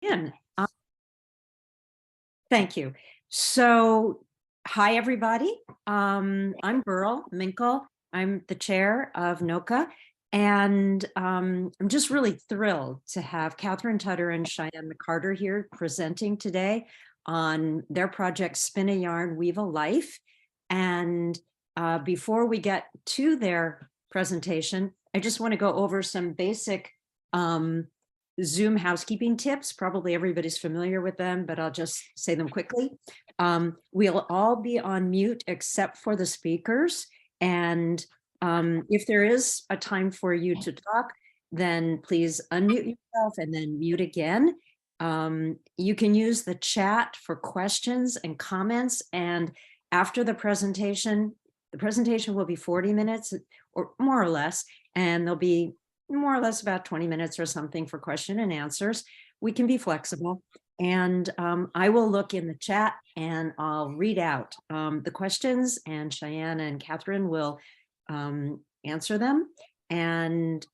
In. Thank you. So, hi, everybody. I'm Burl Minkle. I'm the chair of Noca, and I'm just really thrilled to have Tutter and Cheyenne McCarter here presenting today on their project Spin a Yarn, Weave a Life. And before we get to their presentation, I just want to go over some basic Zoom housekeeping tips. Probably everybody's familiar with them, but I'll just say them quickly. We'll all be on mute except for the speakers. And if there is a time for you to talk, then please unmute yourself and then mute again. You can use the chat for questions and comments. And after the presentation will be 40 minutes or more or less, and there'll be more or less about 20 minutes or something for question and answers. We can be flexible. And I will look in the chat and I'll read out the questions, and Cheyenne and Catherine will answer them. And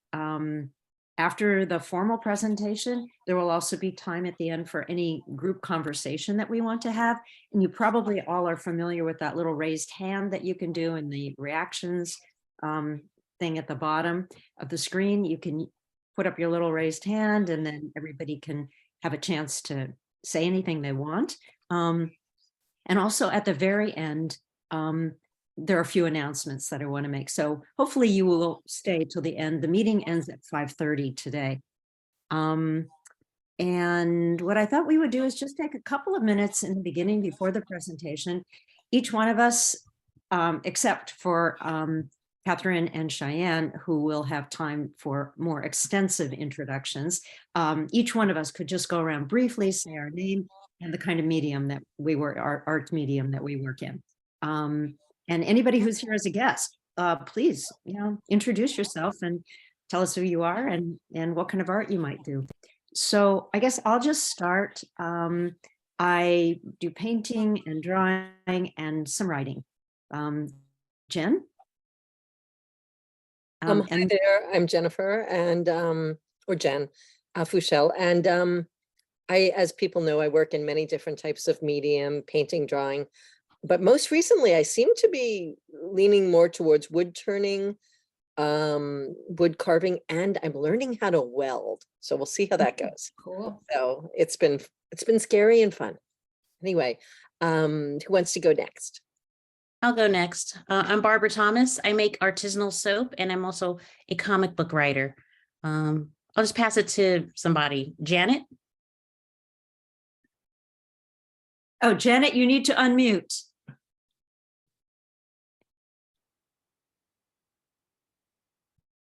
after the formal presentation, there will also be time at the end for any group conversation that we want to have. And you probably all are familiar with that little raised hand that you can do in the reactions thing at the bottom of the screen. You can put up your little raised hand and then everybody can have a chance to say anything they want. And also at the very end, there are a few announcements that I want to make. So hopefully you will stay till the end. The meeting ends at 5:30 today. And what I thought we would do is just take a couple of minutes in the beginning before the presentation. Each one of us, except for Catherine and Cheyenne, who will have time for more extensive introductions. Each one of us could just go around briefly, say our name and the kind of medium that we work, our art medium that we work in. And anybody who's here as a guest, please, introduce yourself and tell us who you are and what kind of art you might do. So I guess I'll just start. I do painting and drawing and some writing. Jen? Hi there, I'm Jennifer, and or Jen Fuchel, and as people know, I work in many different types of medium, painting, drawing, but most recently I seem to be leaning more towards wood turning, wood carving, and I'm learning how to weld. So we'll see how that goes. Cool. So it's been scary and fun. Anyway, who wants to go next? I'll go next. I'm Barbara Thomas. I make artisanal soap, and I'm also a comic book writer. I'll just pass it to somebody. Janet? Oh, Janet, you need to unmute.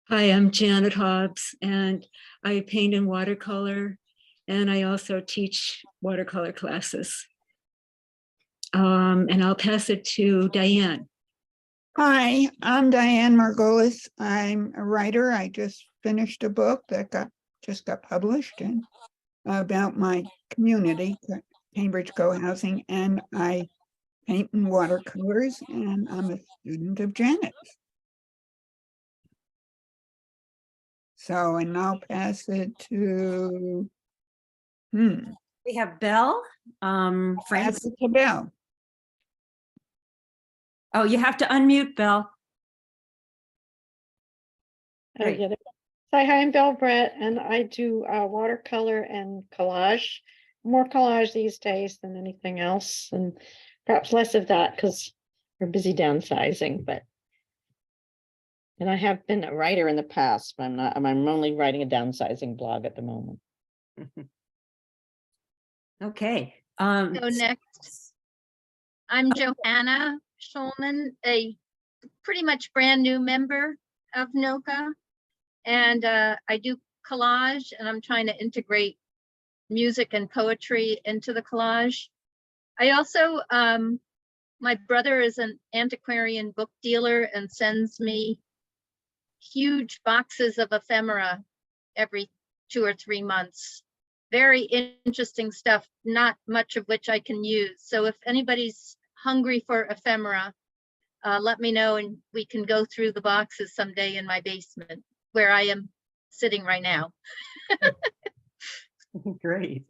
Hi, I'm Janet Hobbs, and I paint in watercolor, and I also teach watercolor classes. And I'll pass it to Diane. Hi, I'm Diane Margolis. I'm a writer. I just finished a book that just got published and about my community, Cambridge Co-housing, and I paint in watercolors, and I'm a student of Janet's. So, and I'll pass it to We have Belle. pass it to Belle. Oh, you have to unmute, Belle. Great. Yeah. Hi, I'm Belle Brett, and I do watercolor and collage. More collage these days than anything else, and perhaps less of that because we're busy downsizing. And I have been a writer in the past, but I'm not. I'm only writing a downsizing blog at the moment. Okay. So next, I'm Johanna Schulman, a pretty much brand new member of Noca, and I do collage, and I'm trying to integrate music and poetry into the collage. I also, my brother is an antiquarian book dealer and sends me huge boxes of ephemera every 2 or 3 months. Very interesting stuff, not much of which I can use. So if anybody's hungry for ephemera, let me know and we can go through the boxes someday in my basement where I am sitting right now. Great.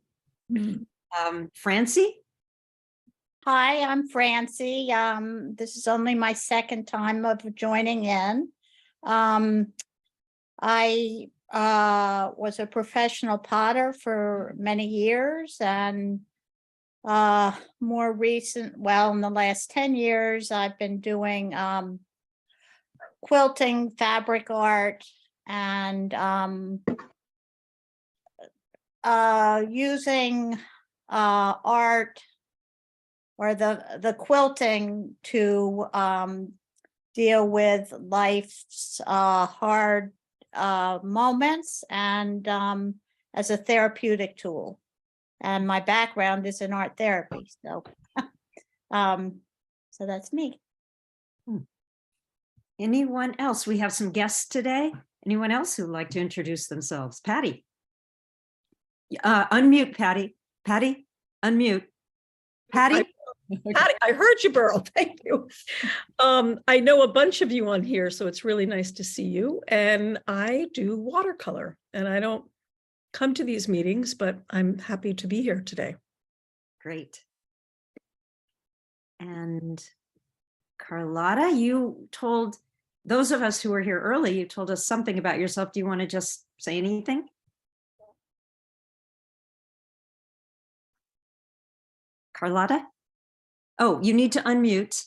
Francie? Hi, I'm Francie. This is only my second time of joining in. I was a professional potter for many years, and more recent, well, in the last 10 years, I've been doing quilting, fabric art, and using art or the quilting to deal with life's hard moments and as a therapeutic tool. And my background is in art therapy, so so that's me. Anyone else? We have some guests today. Anyone else who'd like to introduce themselves? Patty. Unmute, Patty. Patty, unmute. Patty? Patty, I heard you, Burl. Thank you. I know a bunch of you on here, so it's really nice to see you. And I do watercolor, and I don't come to these meetings, but I'm happy to be here today. Great. And Carlotta, you told those of us who were here early, you told us something about yourself. Do you want to just say anything? Carlotta? Oh, you need to unmute.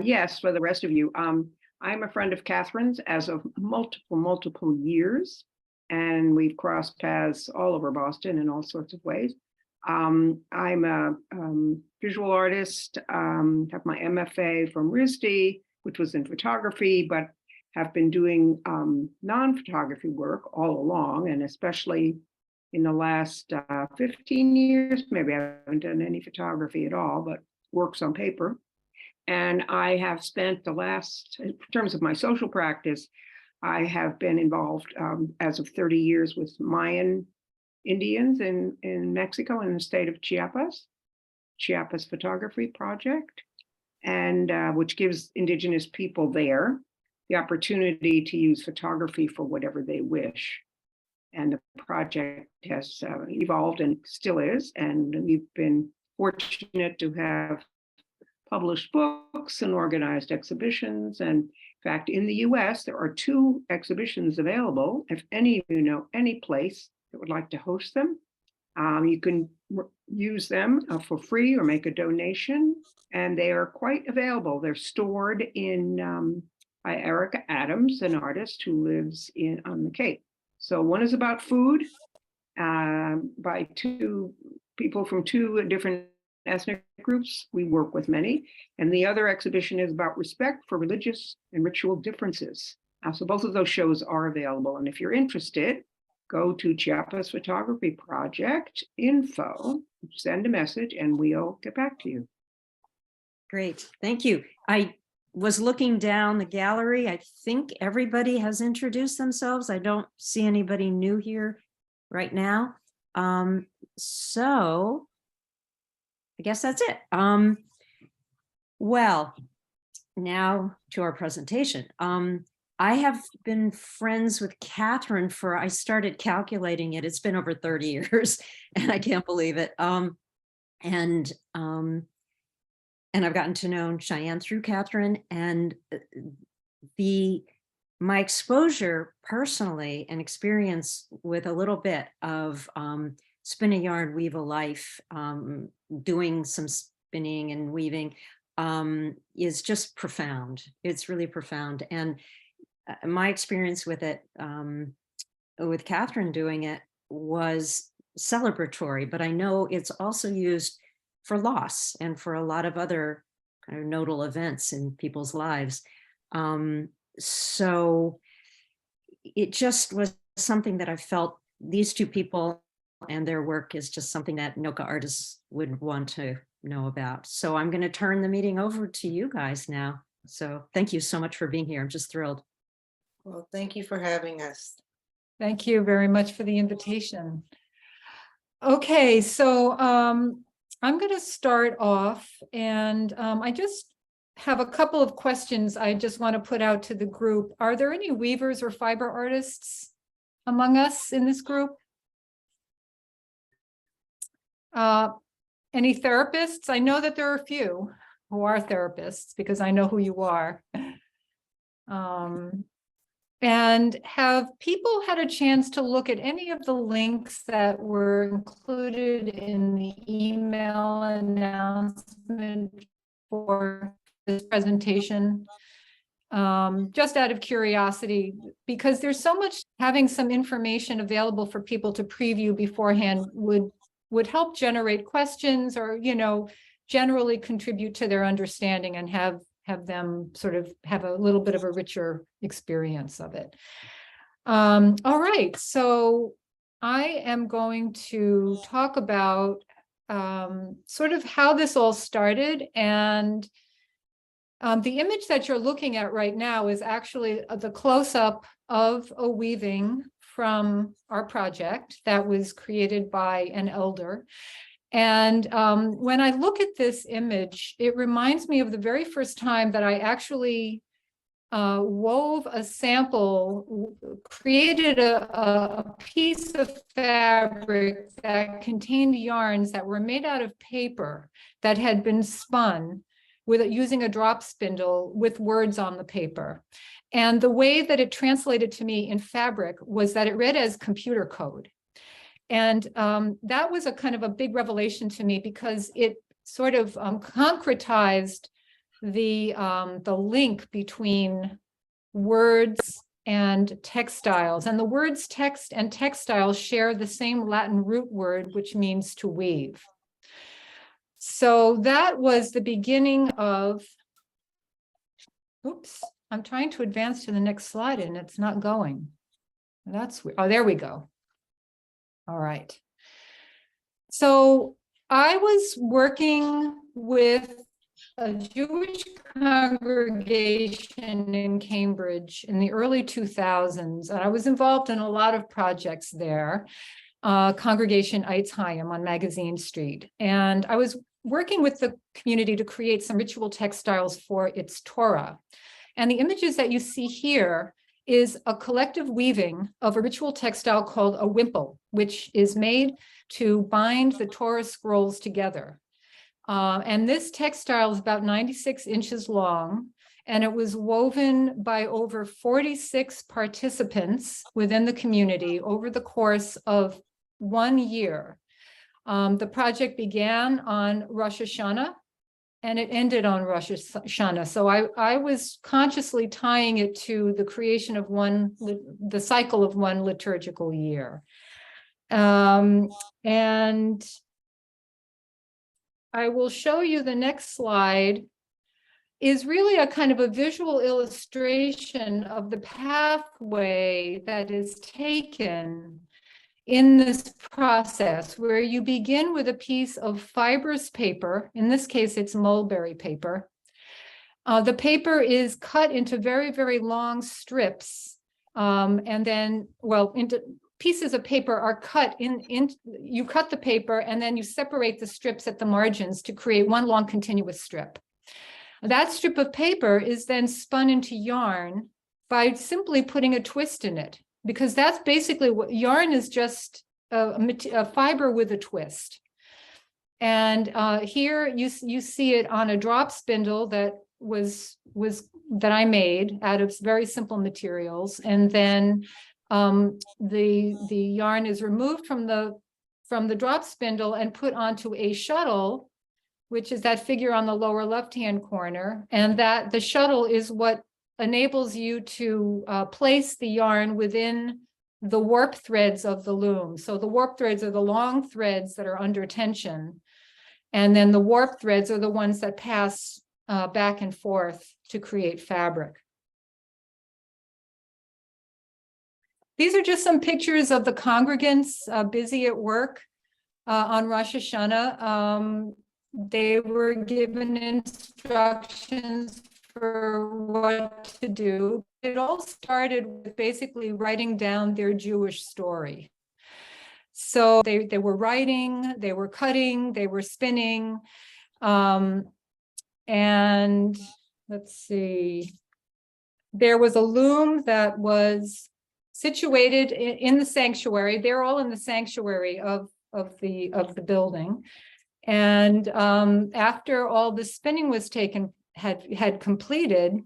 Yes, for the rest of you. I'm a friend of Catherine's as of multiple years, and we've crossed paths all over Boston in all sorts of ways. I'm a visual artist, have my MFA from RISD, which was in photography, but have been doing non-photography work all along, and especially in the last 15 years, maybe I haven't done any photography at all, but works on paper. And I have spent the last, in terms of my social practice, I have been involved as of 30 years with Mayan Indians in Mexico, in the state of Chiapas Photography Project, and which gives indigenous people there the opportunity to use photography for whatever they wish. And the project has evolved and still is, and we've been fortunate to have published books and organized exhibitions. And in fact, in the US, there are 2 exhibitions available. If any of you know any place that would like to host them, you can use them for free or make a donation, and they are quite available. They're stored in by Erica Adams, an artist who lives on the Cape. So one is about food by 2 people from 2 different ethnic groups. We work with many. And the other exhibition is about respect for religious and ritual differences. So both of those shows are available. And if you're interested, go to Chiapas Photography Project info, send a message, and we'll get back to you. Great, thank you. I was looking down the gallery. I think everybody has introduced themselves. I don't see anybody new here right now. So I guess that's it. Well, now to our presentation. I have been friends with Catherine for, I started calculating it, it's been over 30 years and I can't believe it. And I've gotten to know Cheyenne through Catherine, and my exposure personally and experience with a little bit of spin a yarn, weave a life, doing some spinning and weaving is just profound. It's really profound. And my experience with it, with Catherine doing it, was celebratory, but I know it's also used for loss and for a lot of other kind of nodal events in people's lives. So it just was something that I felt these 2 people and their work is just something that Noca artists would want to know about. So I'm going to turn the meeting over to you guys now. So thank you so much for being here. I'm just thrilled. Well, thank you for having us. Thank you very much for the invitation. Okay, so I'm going to start off, and I just have a couple of questions I just want to put out to the group. Are there any weavers or fiber artists among us in this group? Any therapists? I know that there are a few who are therapists because I know who you are. And have people had a chance to look at any of the links that were included in the email announcement for this presentation? Just out of curiosity, because there's so much, having some information available for people to preview beforehand would help generate questions, or, you know, generally contribute to their understanding and have them sort of have a little bit of a richer experience of it. All right, so I am going to talk about sort of how this all started. And the image that you're looking at right now is actually the close-up of a weaving from our project that was created by an elder. And when I look at this image, it reminds me of the very first time that I actually wove a sample, created a piece of fabric that contained yarns that were made out of paper that had been spun using a drop spindle with words on the paper. And the way that it translated to me in fabric was that it read as computer code. And that was a kind of a big revelation to me, because it sort of concretized the link between words and textiles. And the words text and textiles share the same Latin root word, which means to weave. So that was the beginning of, oops, I'm trying to advance to the next slide and it's not going. That's weird. Oh, there we go. All right. So I was working with a Jewish congregation in Cambridge in the early 2000s. And I was involved in a lot of projects there, Congregation Eitz Chaim on Magazine Street. And I was working with the community to create some ritual textiles for its Torah. And the images that you see here is a collective weaving of a ritual textile called a wimple, which is made to bind the Torah scrolls together. And this textile is about 96 inches long, and it was woven by over 46 participants within the community over the course of 1 year. The project began on Rosh Hashanah, and it ended on Rosh Hashanah. So I was consciously tying it to the creation of the cycle of one liturgical year. And I will show you the next slide is really a kind of a visual illustration of the pathway that is taken in this process, where you begin with a piece of fibrous paper. In this case, it's mulberry paper. The paper is cut into very, very long strips. And then, into pieces of paper are cut you cut the paper and then you separate the strips at the margins to create one long continuous strip. That strip of paper is then spun into yarn by simply putting a twist in it, because that's basically what yarn is, just a fiber with a twist. And here you see it on a drop spindle that that I made out of very simple materials. And then the yarn is removed from the drop spindle and put onto a shuttle, which is that figure on the lower left-hand corner. And that the shuttle is what enables you to place the yarn within the warp threads of the loom. So the warp threads are the long threads that are under tension. And then the warp threads are the ones that pass back and forth to create fabric. These are just some pictures of the congregants busy at work on Rosh Hashanah. They were given instructions for what to do. It all started with basically writing down their Jewish story. So they were writing, they were cutting, they were spinning, and let's see. There was a loom that was situated in the sanctuary. They're all in the sanctuary of the building. And after all the spinning was had completed,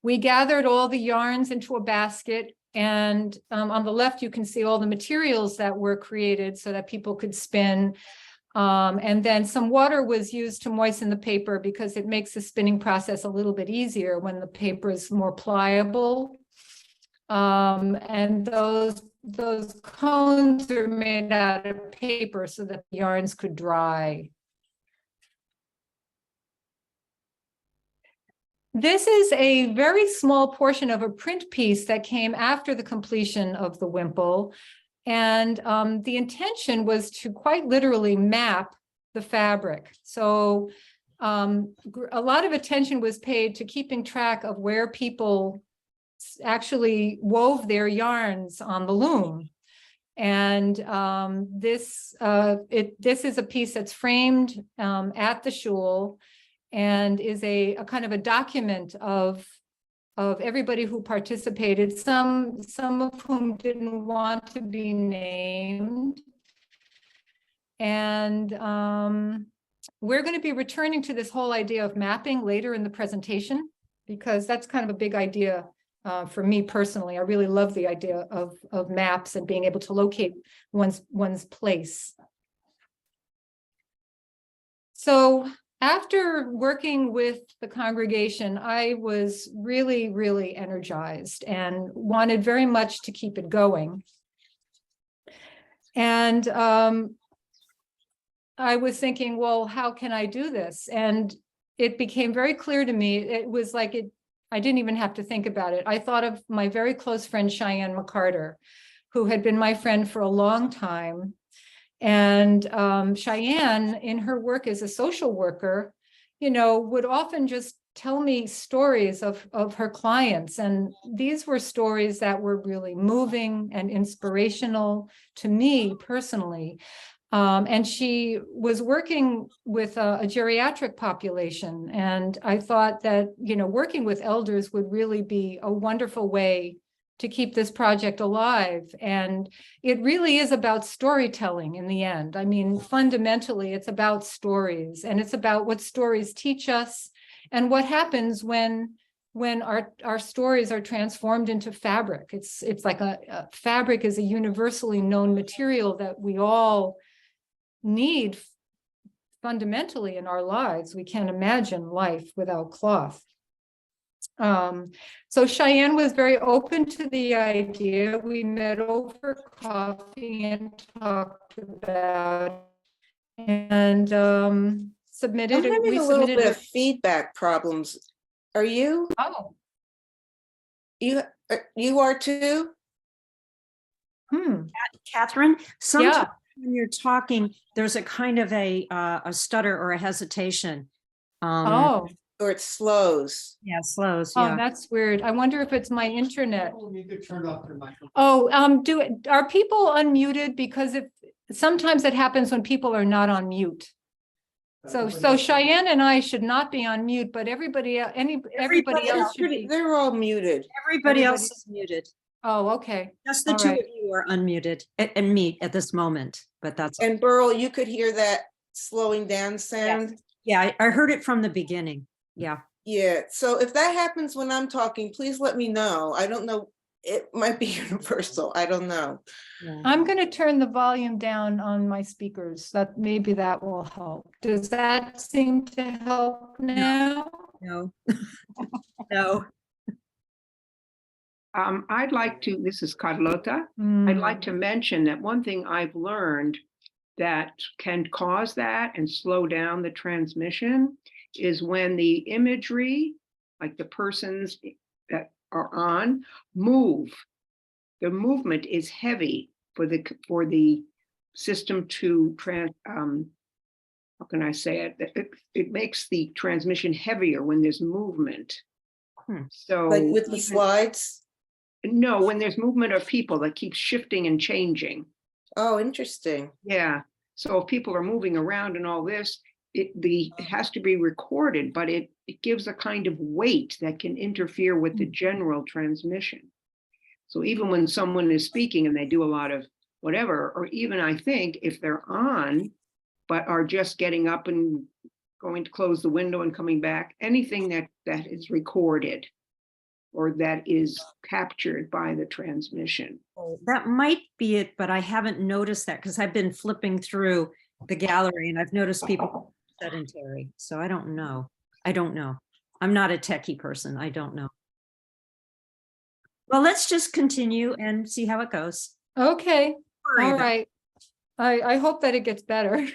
we gathered all the yarns into a basket. And on the left, you can see all the materials that were created so that people could spin. And then some water was used to moisten the paper because it makes the spinning process a little bit easier when the paper is more pliable. And those cones are made out of paper so that the yarns could dry. This is a very small portion of a print piece that came after the completion of the wimple. And the intention was to quite literally map the fabric. So a lot of attention was paid to keeping track of where people actually wove their yarns on the loom. And this is a piece that's framed at the shul and is a kind of a document of everybody who participated, some of whom didn't want to be named. And we're going to be returning to this whole idea of mapping later in the presentation, because that's kind of a big idea for me personally. I really love the idea of maps and being able to locate one's place. So after working with the congregation, I was really, really energized and wanted very much to keep it going. And I was thinking, well, how can I do this? And it became very clear to me. It was like I didn't even have to think about it. I thought of my very close friend, Cheyenne McCarter, who had been my friend for a long time. And Cheyenne, in her work as a social worker, would often just tell me stories of her clients. And these were stories that were really moving and inspirational to me personally. And she was working with a geriatric population. And I thought that, working with elders would really be a wonderful way to keep this project alive. And it really is about storytelling in the end. I mean, fundamentally, it's about stories, and it's about what stories teach us and what happens when our stories are transformed into fabric. It's like a fabric is a universally known material that we all need fundamentally in our lives. We can't imagine life without cloth. So Cheyenne was very open to the idea. We met over coffee and talked about it, and submitted. I'm having We a little submitted bit of feedback problems. Are you? Oh. You are too? Catherine, sometimes Yeah. when you're talking, there's a kind of a stutter or a hesitation. Oh. Or it slows. Yeah, slows. Oh, Yeah. that's weird. I wonder if it's my internet. You could turn off your microphone. Oh, are people unmuted? Because sometimes it happens when people are not on mute. So Cheyenne and I should not be on mute, but everybody else should be. They're all muted. Everybody else is muted. Oh, okay. Just the All two right. of you are unmuted and me at this moment, but that's. And Burl, you could hear that slowing down sound? Yeah, I heard it from the beginning. Yeah. Yeah, so if that happens when I'm talking, please let me know. I don't know, it might be universal, I don't know. Yeah. I'm going to turn the volume down on my speakers. Maybe that will help. Does that seem to help now? No. No. I'd like to, this is Carlota. I'd like to mention that one thing I've learned that can cause that and slow down the transmission is when the imagery, like the persons that are on, move. The movement is heavy for the system to how can I say it? It makes the transmission heavier when there's movement. So Like with the slides? No, when there's movement of people that keeps shifting and changing. Oh, interesting. Yeah. So if people are moving around and all this, it has to be recorded, but it gives a kind of weight that can interfere with the general transmission. So even when someone is speaking and they do a lot of whatever, or even I think if they're on, but are just getting up and going to close the window and coming back, anything that is recorded or that is captured by the transmission. That might be it, but I haven't noticed that because I've been flipping through the gallery and I've noticed people sedentary. So I don't know. I'm not a techie person. I don't know. Well, let's just continue and see how it goes. Okay, Worry all about it. right. I hope that it gets better.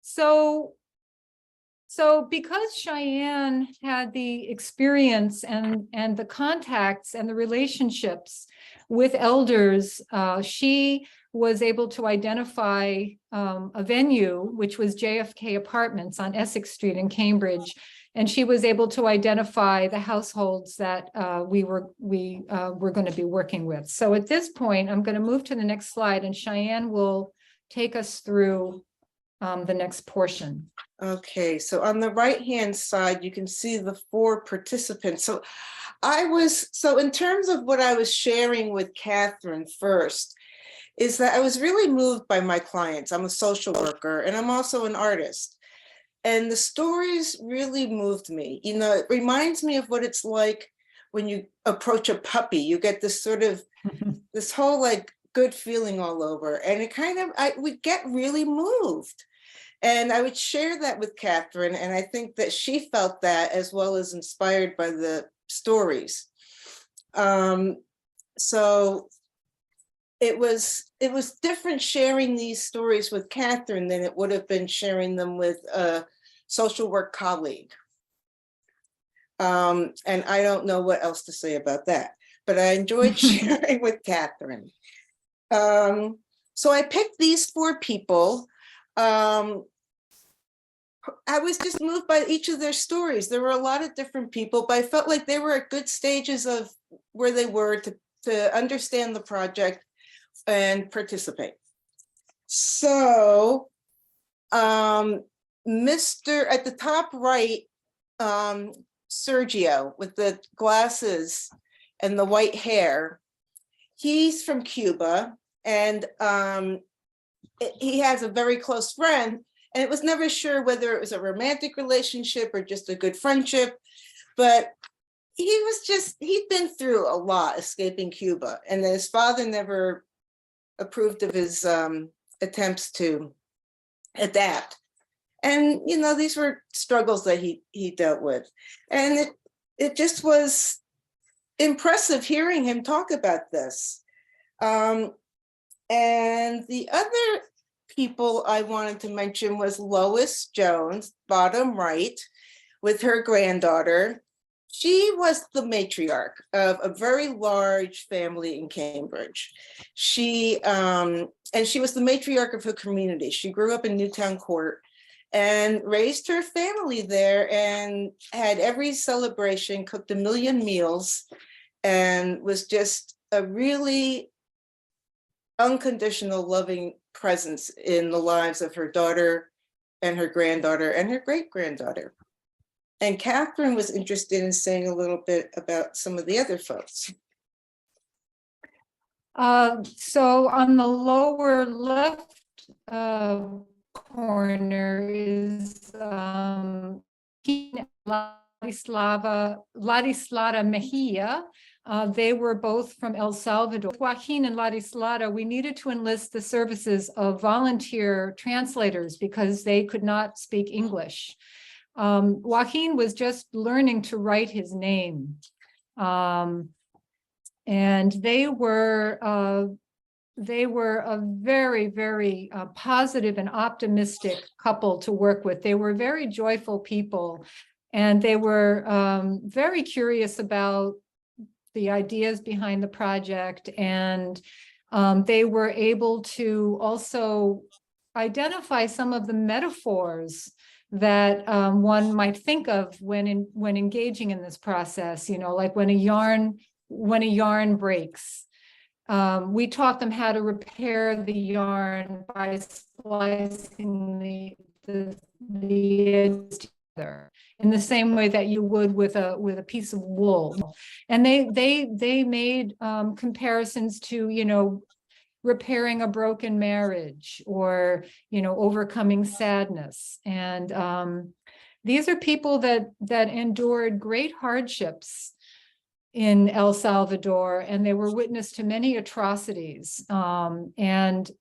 So because Cheyenne had the experience and the contacts and the relationships with elders, she was able to identify a venue, which was JFK Apartments on Essex Street in Cambridge. And she was able to identify the households that we were going to be working with. So at this point, I'm going to move to the next slide and Cheyenne will take us through the next portion. Okay, so on the right-hand side, you can see the 4 participants. So in terms of what I was sharing with Catherine first, is that I was really moved by my clients. I'm a social worker and I'm also an artist. And the stories really moved me. You know, it reminds me of what it's like when you approach a puppy. You get this sort of, this whole like good feeling all over. And it kind of, I would get really moved. And I would share that with Catherine. And I think that she felt that as well as inspired by the stories. So it was different sharing these stories with Catherine than it would have been sharing them with a social work colleague. And I don't know what else to say about that, but I enjoyed sharing with Catherine. So I picked these 4 people. I was just moved by each of their stories. There were a lot of different people, but I felt like they were at good stages of where they were to understand the project and participate. So, Mr. at the top right, Sergio with the glasses and the white hair, he's from Cuba and he has a very close friend. And it was never sure whether it was a romantic relationship or just a good friendship, but he'd been through a lot escaping Cuba, and his father never approved of his attempts to adapt. And, you know, these were struggles that he dealt with. And it just was impressive hearing him talk about this. And the other people I wanted to mention was Lois Jones, bottom right, with her granddaughter. She was the matriarch of a very large family in Cambridge. She was the matriarch of her community. She grew up in Newtown Court and raised her family there and had every celebration, cooked 1 million meals, and was just a really unconditional, loving presence in the lives of her daughter and her granddaughter and her great-granddaughter. And Catherine was interested in saying a little bit about some of the other folks. So on the lower left corner is Ladislava Mejia. They were both from El Salvador. Joaquin and Ladislava, we needed to enlist the services of volunteer translators because they could not speak English. Joaquin was just learning to write his name. And they were a very, very positive and optimistic couple to work with. They were very joyful people, and they were very curious about the ideas behind the project. And they were able to also identify some of the metaphors that one might think of when engaging in this process, you know, like when a yarn breaks. We taught them how to repair the yarn by splicing the the edges together in the same way that you would with a piece of wool. And they made comparisons to, you know, repairing a broken marriage or, you know, overcoming sadness. And these are people that endured great hardships in El Salvador, and they were witness to many atrocities. And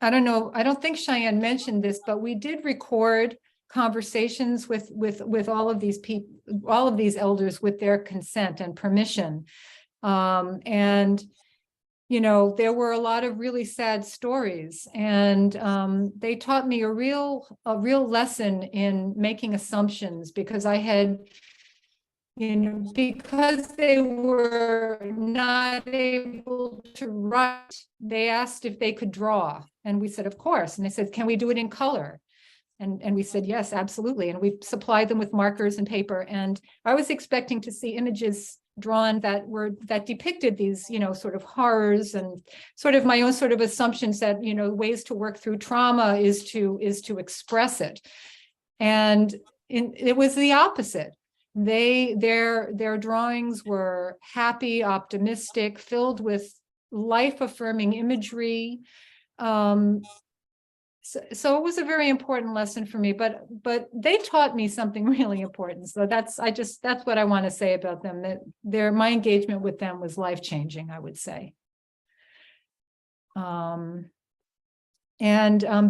I don't know, I don't think Cheyenne mentioned this, but we did record conversations with all of these people, all of these elders with their consent and permission. And you know, there were a lot of really sad stories, and they taught me a real lesson in making assumptions, because I had, you know, because they were not able to write, they asked if they could draw, and we said, of course. And they said, can we do it in color? And we said, yes, absolutely. And we supplied them with markers and paper. And I was expecting to see images drawn that depicted these, you know, sort of horrors, and sort of my own sort of assumptions that, you know, ways to work through trauma is to express it. And it was the opposite. Their drawings were happy, optimistic, filled with life-affirming imagery. So it was a very important lesson for me, but they taught me something really important. So that's what I want to say about them, that my engagement with them was life-changing, I would say. And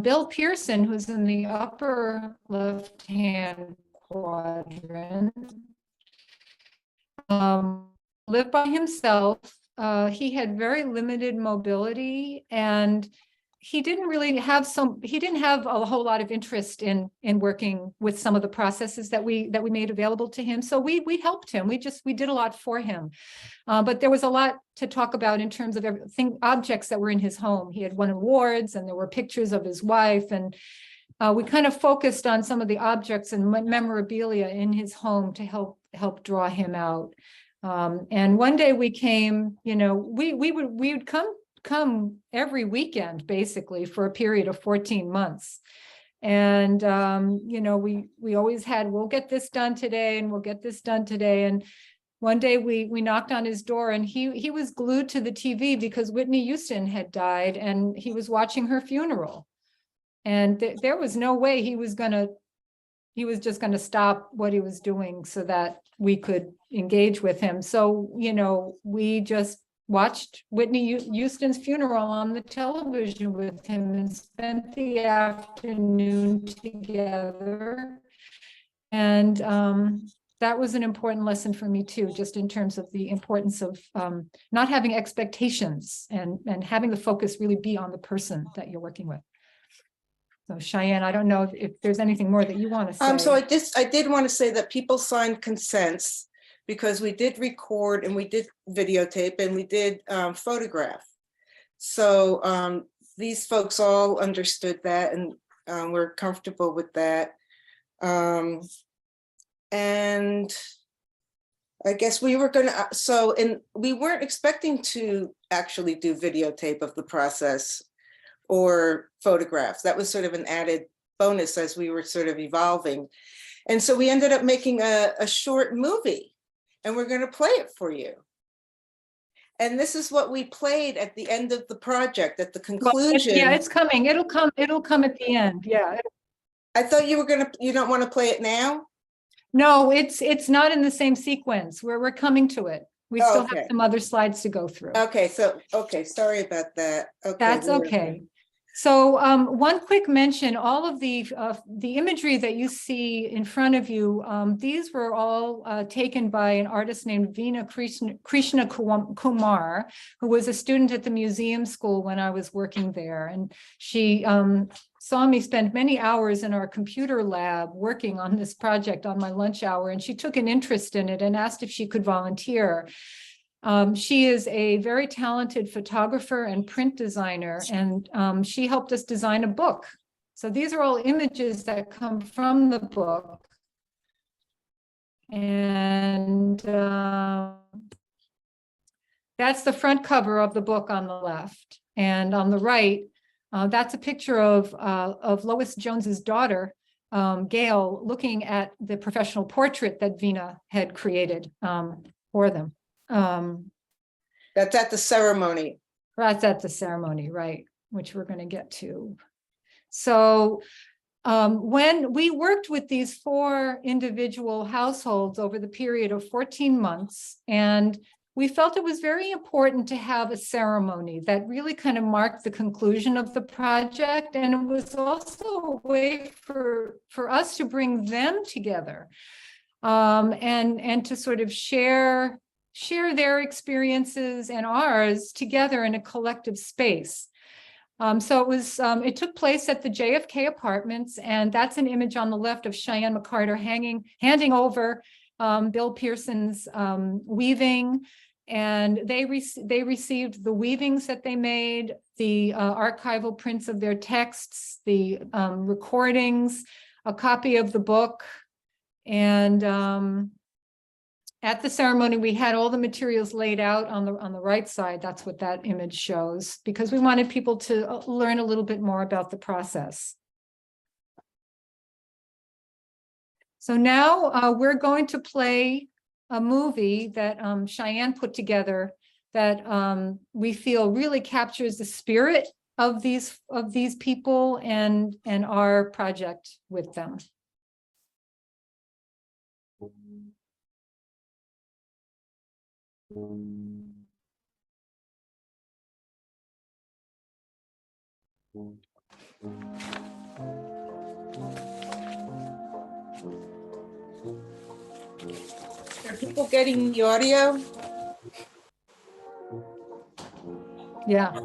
Bill Pearson, who's in the upper left-hand quadrant, lived by himself. He had very limited mobility, and he didn't have a whole lot of interest in working with some of the processes that we made available to him. So we helped him. We did a lot for him. But there was a lot to talk about in terms of objects that were in his home. He had won awards, and there were pictures of his wife, and we kind of focused on some of the objects and memorabilia in his home to help draw him out. And one day we came, you know, we would come every weekend basically for a period of 14 months. And you know, we always had, we'll get this done today, and we'll get this done today. And one day we knocked on his door, and he was glued to the TV because Whitney Houston had died, and he was watching her funeral. And there was no way he was just gonna stop what he was doing so that we could engage with him. So, you know, we just watched Whitney Houston's funeral on the television with him and spent the afternoon together. And that was an important lesson for me too, just in terms of the importance of not having expectations and having the focus really be on the person that you're working with. So Cheyenne, I don't know if there's anything more that you want to say. So I did want to say that people signed consents, because we did record and we did videotape and we did photograph. So these folks all understood that, and we're comfortable with that. And I guess we were gonna, we weren't expecting to actually do videotape of the process or photographs. That was sort of an added bonus as we were sort of evolving. And so we ended up making a short movie, and we're going to play it for you. And this is what we played at the end of the project, at the conclusion. Yeah, it's coming. It'll come at the end. Yeah. I thought you don't want to play it now? No, it's not in the same sequence. We're coming to it. We still have some other slides to go through. Okay, sorry about that. Okay, that's okay. So one quick mention, all of the imagery that you see in front of you, these were all taken by an artist named Veena Krishna Kumar, who was a student at the museum school when I was working there. And she saw me spend many hours in our computer lab working on this project on my lunch hour, and she took an interest in it and asked if she could volunteer. She is a very talented photographer and print designer, and she helped us design a book. So these are all images that come from the book. And that's the front cover of the book on the left. And on the right, That's a picture of Lois Jones's daughter, Gail, looking at the professional portrait that Vina had created for them. That's at the ceremony. That's at the ceremony, right, which we're going to get to. So when we worked with these 4 individual households over the period of 14 months, and we felt it was very important to have a ceremony that really kind of marked the conclusion of the project. And it was also a way for us to bring them together and to sort of share their experiences and ours together in a collective space. So it took place at the JFK Apartments, and that's an image on the left of Cheyenne McCarter handing over Bill Pearson's weaving, and they received the weavings that they made, the archival prints of their texts, the recordings, a copy of the book, and at the ceremony, we had all the materials laid out on the right side. That's what that image shows, because we wanted people to learn a little bit more about the process. So now we're going to play a movie that Cheyenne put together that we feel really captures the spirit of these people and our project with them. Are people getting the audio? Yeah.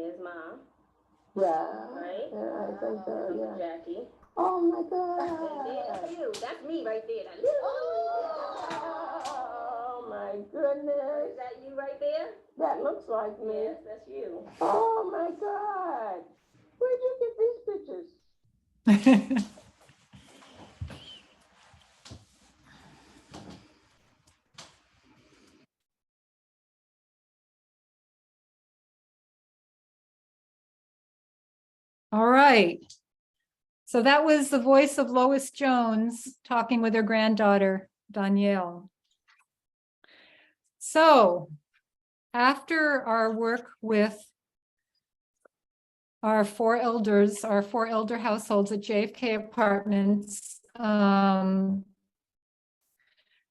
his mom. Yeah. Right? Yeah, I think so, This is yeah. Jackie. Oh my And then that's God. you. That's me right there. That Oh my Is goodness. that you right there? That looks like me. Yes, that's you. Oh my God. Where'd you get these pictures? All right. So that was the voice of Lois Jones talking with her granddaughter, Danielle. So after our work with our four elder households at JFK Apartments,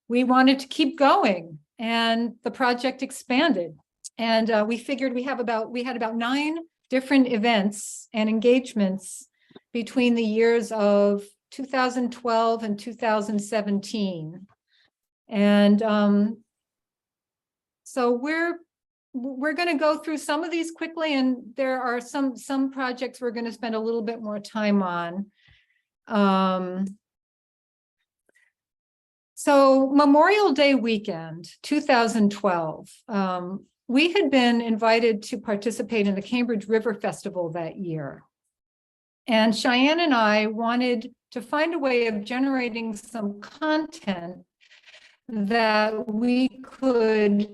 we wanted to keep going, and the project expanded. And we figured we had about 9 different events and engagements between the years of 2012 and 2017. And so we're going to go through some of these quickly, and there are some projects we're going to spend a little bit more time on. So Memorial Day weekend, 2012, we had been invited to participate in the Cambridge River Festival that year. And Cheyenne and I wanted to find a way of generating some content that we could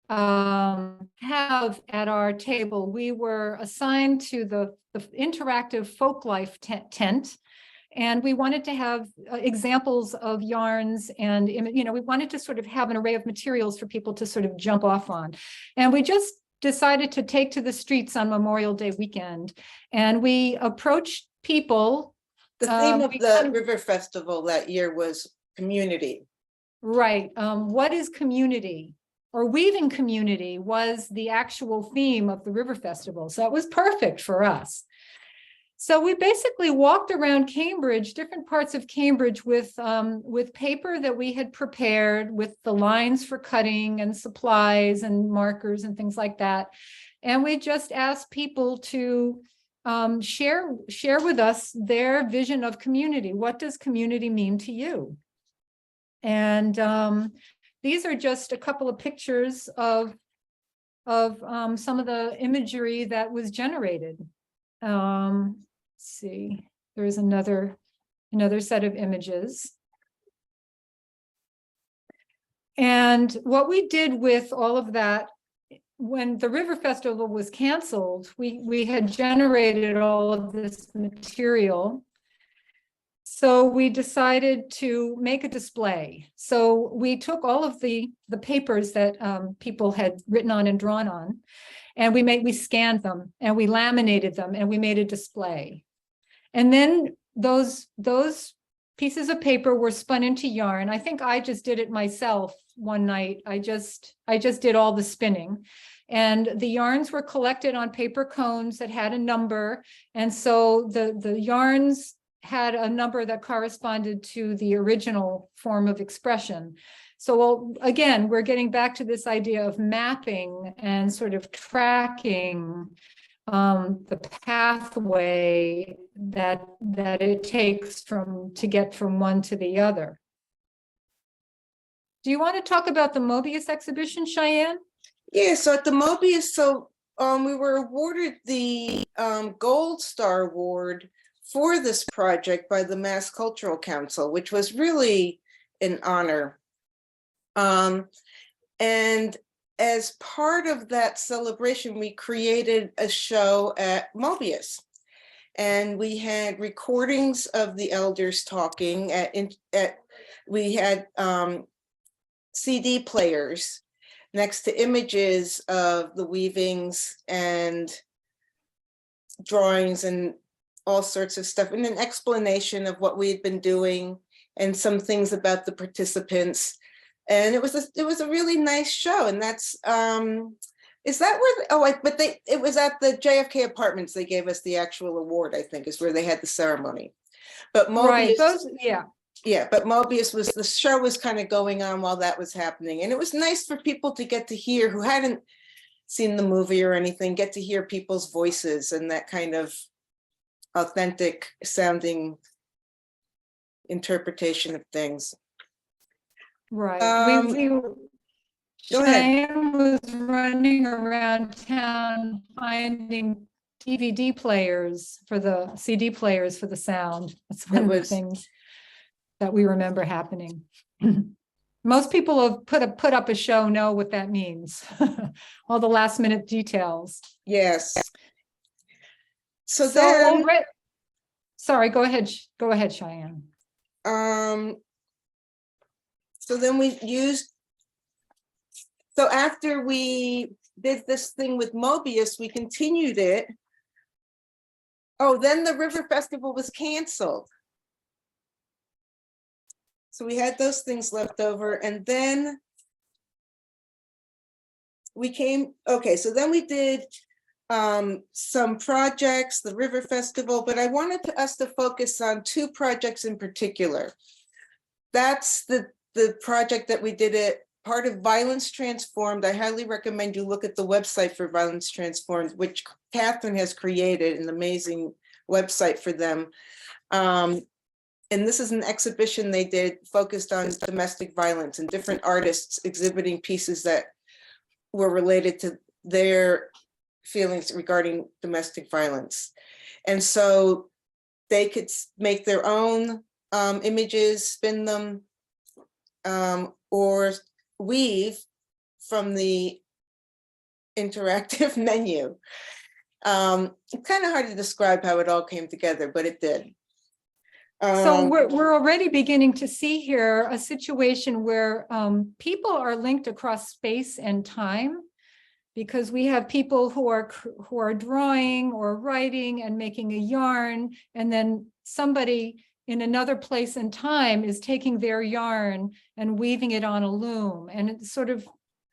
have at our table. We were assigned to the interactive folk life tent, and we wanted to have examples of yarns, and we wanted to sort of have an array of materials for people to sort of jump off on. And we just decided to take to the streets on Memorial Day weekend, and we approached people. The theme of the River Festival that year was community. Right. What is community? Or weaving community was the actual theme of the River Festival. So it was perfect for us. So we basically walked around Cambridge, different parts of Cambridge, with paper that we had prepared, with the lines for cutting and supplies and markers and things like that. And we just asked people to share with us their vision of community. What does community mean to you? And these are just a couple of pictures of some of the imagery that was generated. Let's see, there's another set of images. And what we did with all of that, when the River Festival was canceled, we had generated all of this material. So we decided to make a display. So we took all of the papers that people had written on and drawn on, and we scanned them and we laminated them and we made a display. And then those pieces of paper were spun into yarn. I think I just did it myself one night. I just did all the spinning. And the yarns were collected on paper cones that had a number. And so the yarns had a number that corresponded to the original form of expression. So again, we're getting back to this idea of mapping and sort of tracking the pathway that it takes to get from one to the other. Do you want to talk about the Mobius exhibition, Cheyenne? Yeah, so at the Mobius, we were awarded the Gold Star Award for this project by the Mass Cultural Council, which was really an honor. And as part of that celebration, we created a show at Mobius. And we had recordings of the elders talking we had CD players next to images of the weavings and drawings and all sorts of stuff, and an explanation of what we had been doing and some things about the participants. And it was a really nice show. And that's is that where it was at the JFK Apartments. They gave us the actual award, I think, is where they had the ceremony. But Mobius, but Mobius the show was kind of going on while that was happening. And it was nice for people to get to hear who hadn't seen the movie or anything, get to hear people's voices and that kind of authentic sounding interpretation of things. Right. Go ahead. Cheyenne was running around town finding DVD players for the CD players for the sound. That's one of the things that we remember happening. Most people have put up a show know what that means. All the last minute details. Yes. So sorry, go ahead. Go ahead, Cheyenne. So then we used, so after we did this thing with Mobius, we continued it. Oh, then the River Festival was canceled. So we had those things left over, and then we came, okay, so then we did some projects, the River Festival, but I wanted us to focus on two projects in particular. That's the project that we did it, part of Violence Transformed. I highly recommend you look at the website for Violence Transformed, which Catherine has created, an amazing website for them. And this is an exhibition they did focused on domestic violence and different artists exhibiting pieces that were related to their feelings regarding domestic violence. And so they could make their own images, spin them, or weave from the interactive menu. It's kind of hard to describe how it all came together, but it did. So we're already beginning to see here a situation where people are linked across space and time, because we have people who are drawing or writing and making a yarn, and then somebody in another place and time is taking their yarn and weaving it on a loom. And it's sort of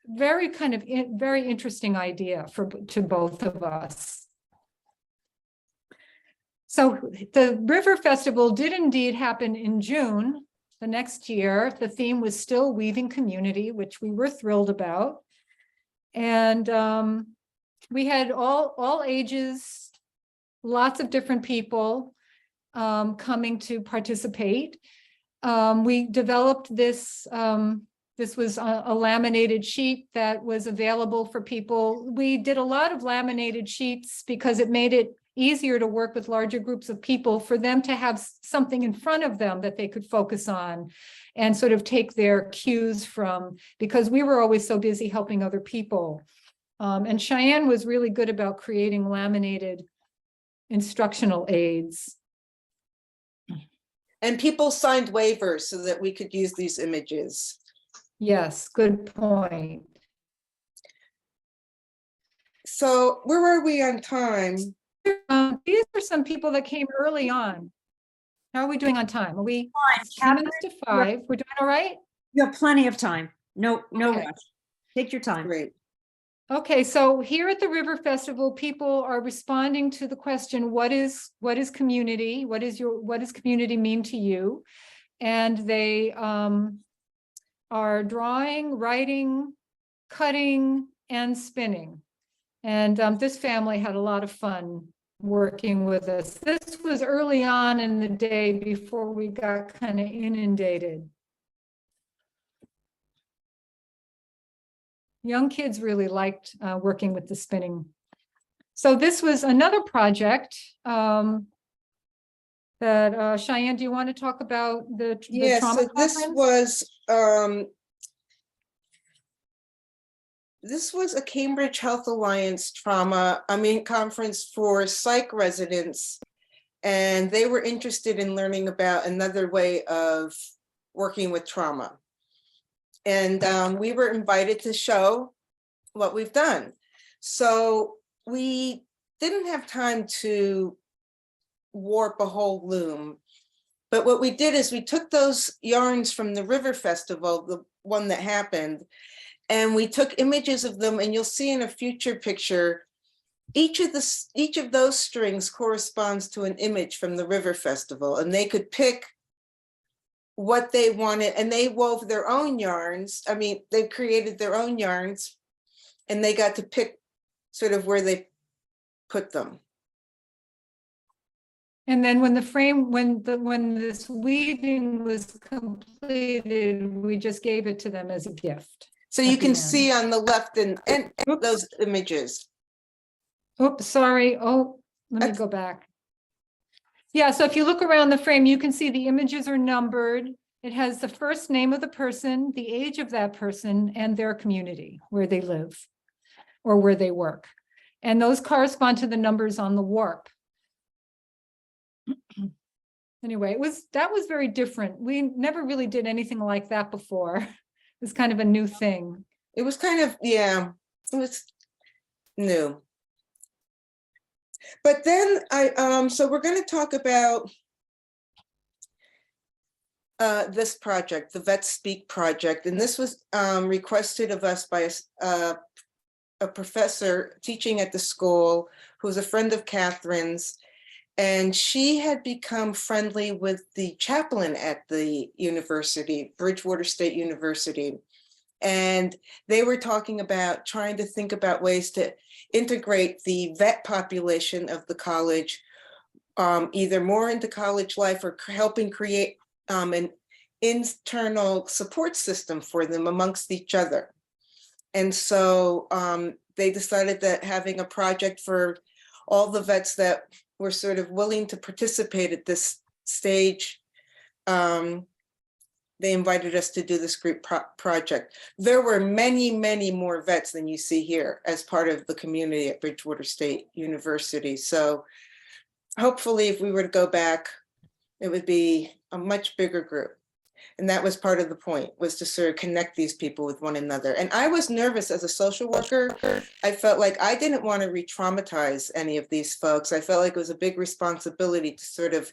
very interesting idea to both of us. So the River Festival did indeed happen in June the next year. The theme was still Weaving Community, which we were thrilled about. And we had all ages, lots of different people coming to participate. We developed this, this was a laminated sheet that was available for people. We did a lot of laminated sheets because it made it easier to work with larger groups of people, for them to have something in front of them that they could focus on and sort of take their cues from, because we were always so busy helping other people. And Cheyenne was really good about creating laminated instructional aids. And people signed waivers so that we could use these images. Yes, good point. So where are we on time? These are some people that came early on. How are we doing on time? Are we 10 minutes to 5? We're doing all right? You have plenty of time. No Okay. rush. Take your time. Great. Okay, so here at the River Festival, people are responding to the question, what is community? What does community mean to you? And they are drawing, writing, cutting, and spinning. And this family had a lot of fun working with us. This was early on in the day before we got kind of inundated. Young kids really liked working with the spinning. So this was another project that Cheyenne, do you want to talk about the trauma so this was a Cambridge Health Alliance conference for psych residents, and they were interested in learning about another way of working with trauma. And we were invited to show what we've done. So we didn't have time to warp a whole loom. But what we did is we took those yarns from the River Festival, the one that happened, and we took images of them, and you'll see in a future picture, each of those strings corresponds to an image from the River Festival, and they could pick what they wanted, and they wove their own yarns. I mean, they created their own yarns, and they got to pick sort of where they put them. And then when the frame, when this weaving was completed, we just gave it to them as a gift. So you at the can end. see on the left and Oops. those images. Oops, sorry. Oh, let me That's- go back. Yeah, so if you look around the frame, you can see the images are numbered. It has the first name of the person, the age of that person, and their community, where they live or where they work. And those correspond to the numbers on the warp. Anyway, that was very different. We never really did anything like that before. It was kind of a new thing. It was kind of, yeah, it was new. But then so we're going to talk about this project, the Vets Speak project. And this was requested of us by a professor teaching at the school who's a friend of Catherine's. And she had become friendly with the chaplain at the university, Bridgewater State University. And they were talking about trying to think about ways to integrate the vet population of the college, either more into college life or helping create an internal support system for them amongst each other. And so they decided that having a project for all the vets that were sort of willing to participate at this stage, they invited us to do this group project. There were many, many more vets than you see here as part of the community at Bridgewater State University. So hopefully if we were to go back, it would be a much bigger group. And that was part of the point, was to sort of connect these people with one another. And I was nervous as a social worker. I felt like I didn't want to re-traumatize any of these folks. I felt like it was a big responsibility to sort of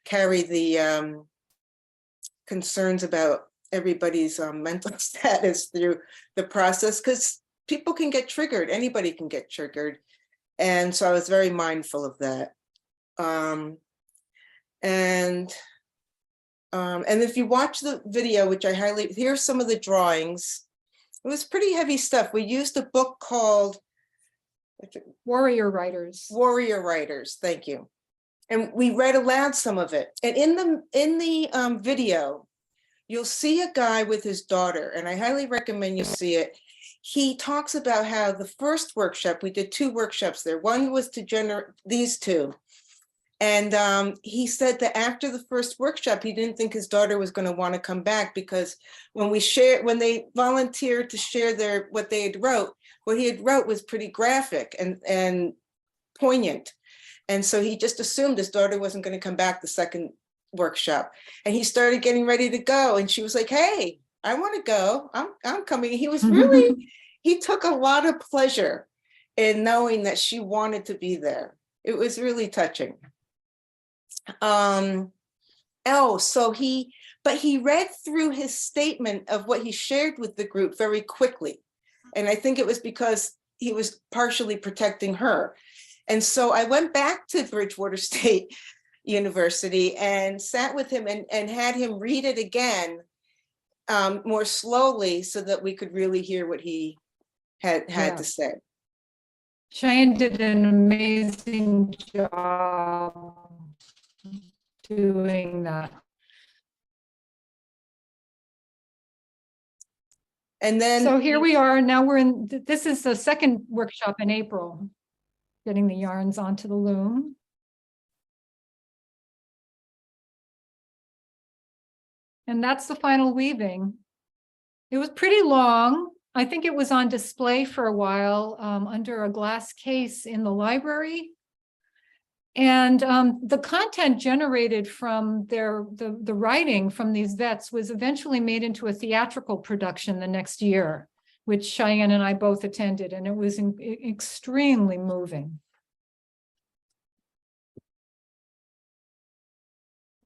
carry the concerns about everybody's mental status through the process, because people can get triggered. Anybody can get triggered. And so I was very mindful of that. And if you watch the video, which I highly, here's some of the drawings. It was pretty heavy stuff. We used a book called Warrior Writers. Warrior Writers, thank you. And we read aloud some of it. And in the video, you'll see a guy with his daughter, and I highly recommend you see it. He talks about how the first workshop, we did 2 workshops there. One was to generate these 2. And he said that after the first workshop, he didn't think his daughter was going to want to come back, because when they volunteered to share what he had wrote was pretty graphic and poignant. And so he just assumed his daughter wasn't going to come back the second workshop. And he started getting ready to go. And she was like, hey, I want to go. I'm coming. He was really, he took a lot of pleasure in knowing that she wanted to be there. It was really touching. But he read through his statement of what he shared with the group very quickly. And I think it was because he was partially protecting her. And so I went back to Bridgewater State University and sat with him and had him read it again more slowly, so that we could really hear what he had to say. Cheyenne did an amazing job doing that. And then, so here we are. Now we're in, this is the second workshop in April, getting the yarns onto the loom. And that's the final weaving. It was pretty long. I think it was on display for a while under a glass case in the library. And the content generated from the writing from these vets was eventually made into a theatrical production the next year, which Cheyenne and I both attended, and it was extremely moving.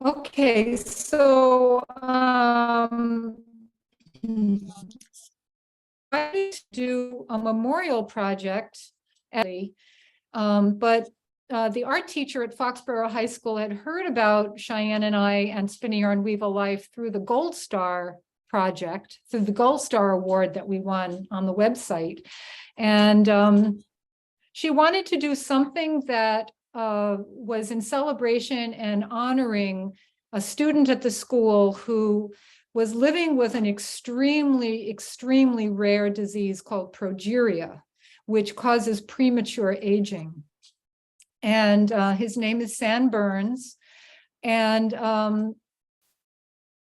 Okay, so I do a memorial project, but the art teacher at Foxborough High School had heard about Cheyenne and I and Spinning Yarn Weave a Life through the Gold Star project, through the Gold Star Award that we won on the website. And she wanted to do something that was in celebration and honoring a student at the school who was living with an extremely, extremely rare disease called progeria, which causes premature aging. And his name is Sam Burns. And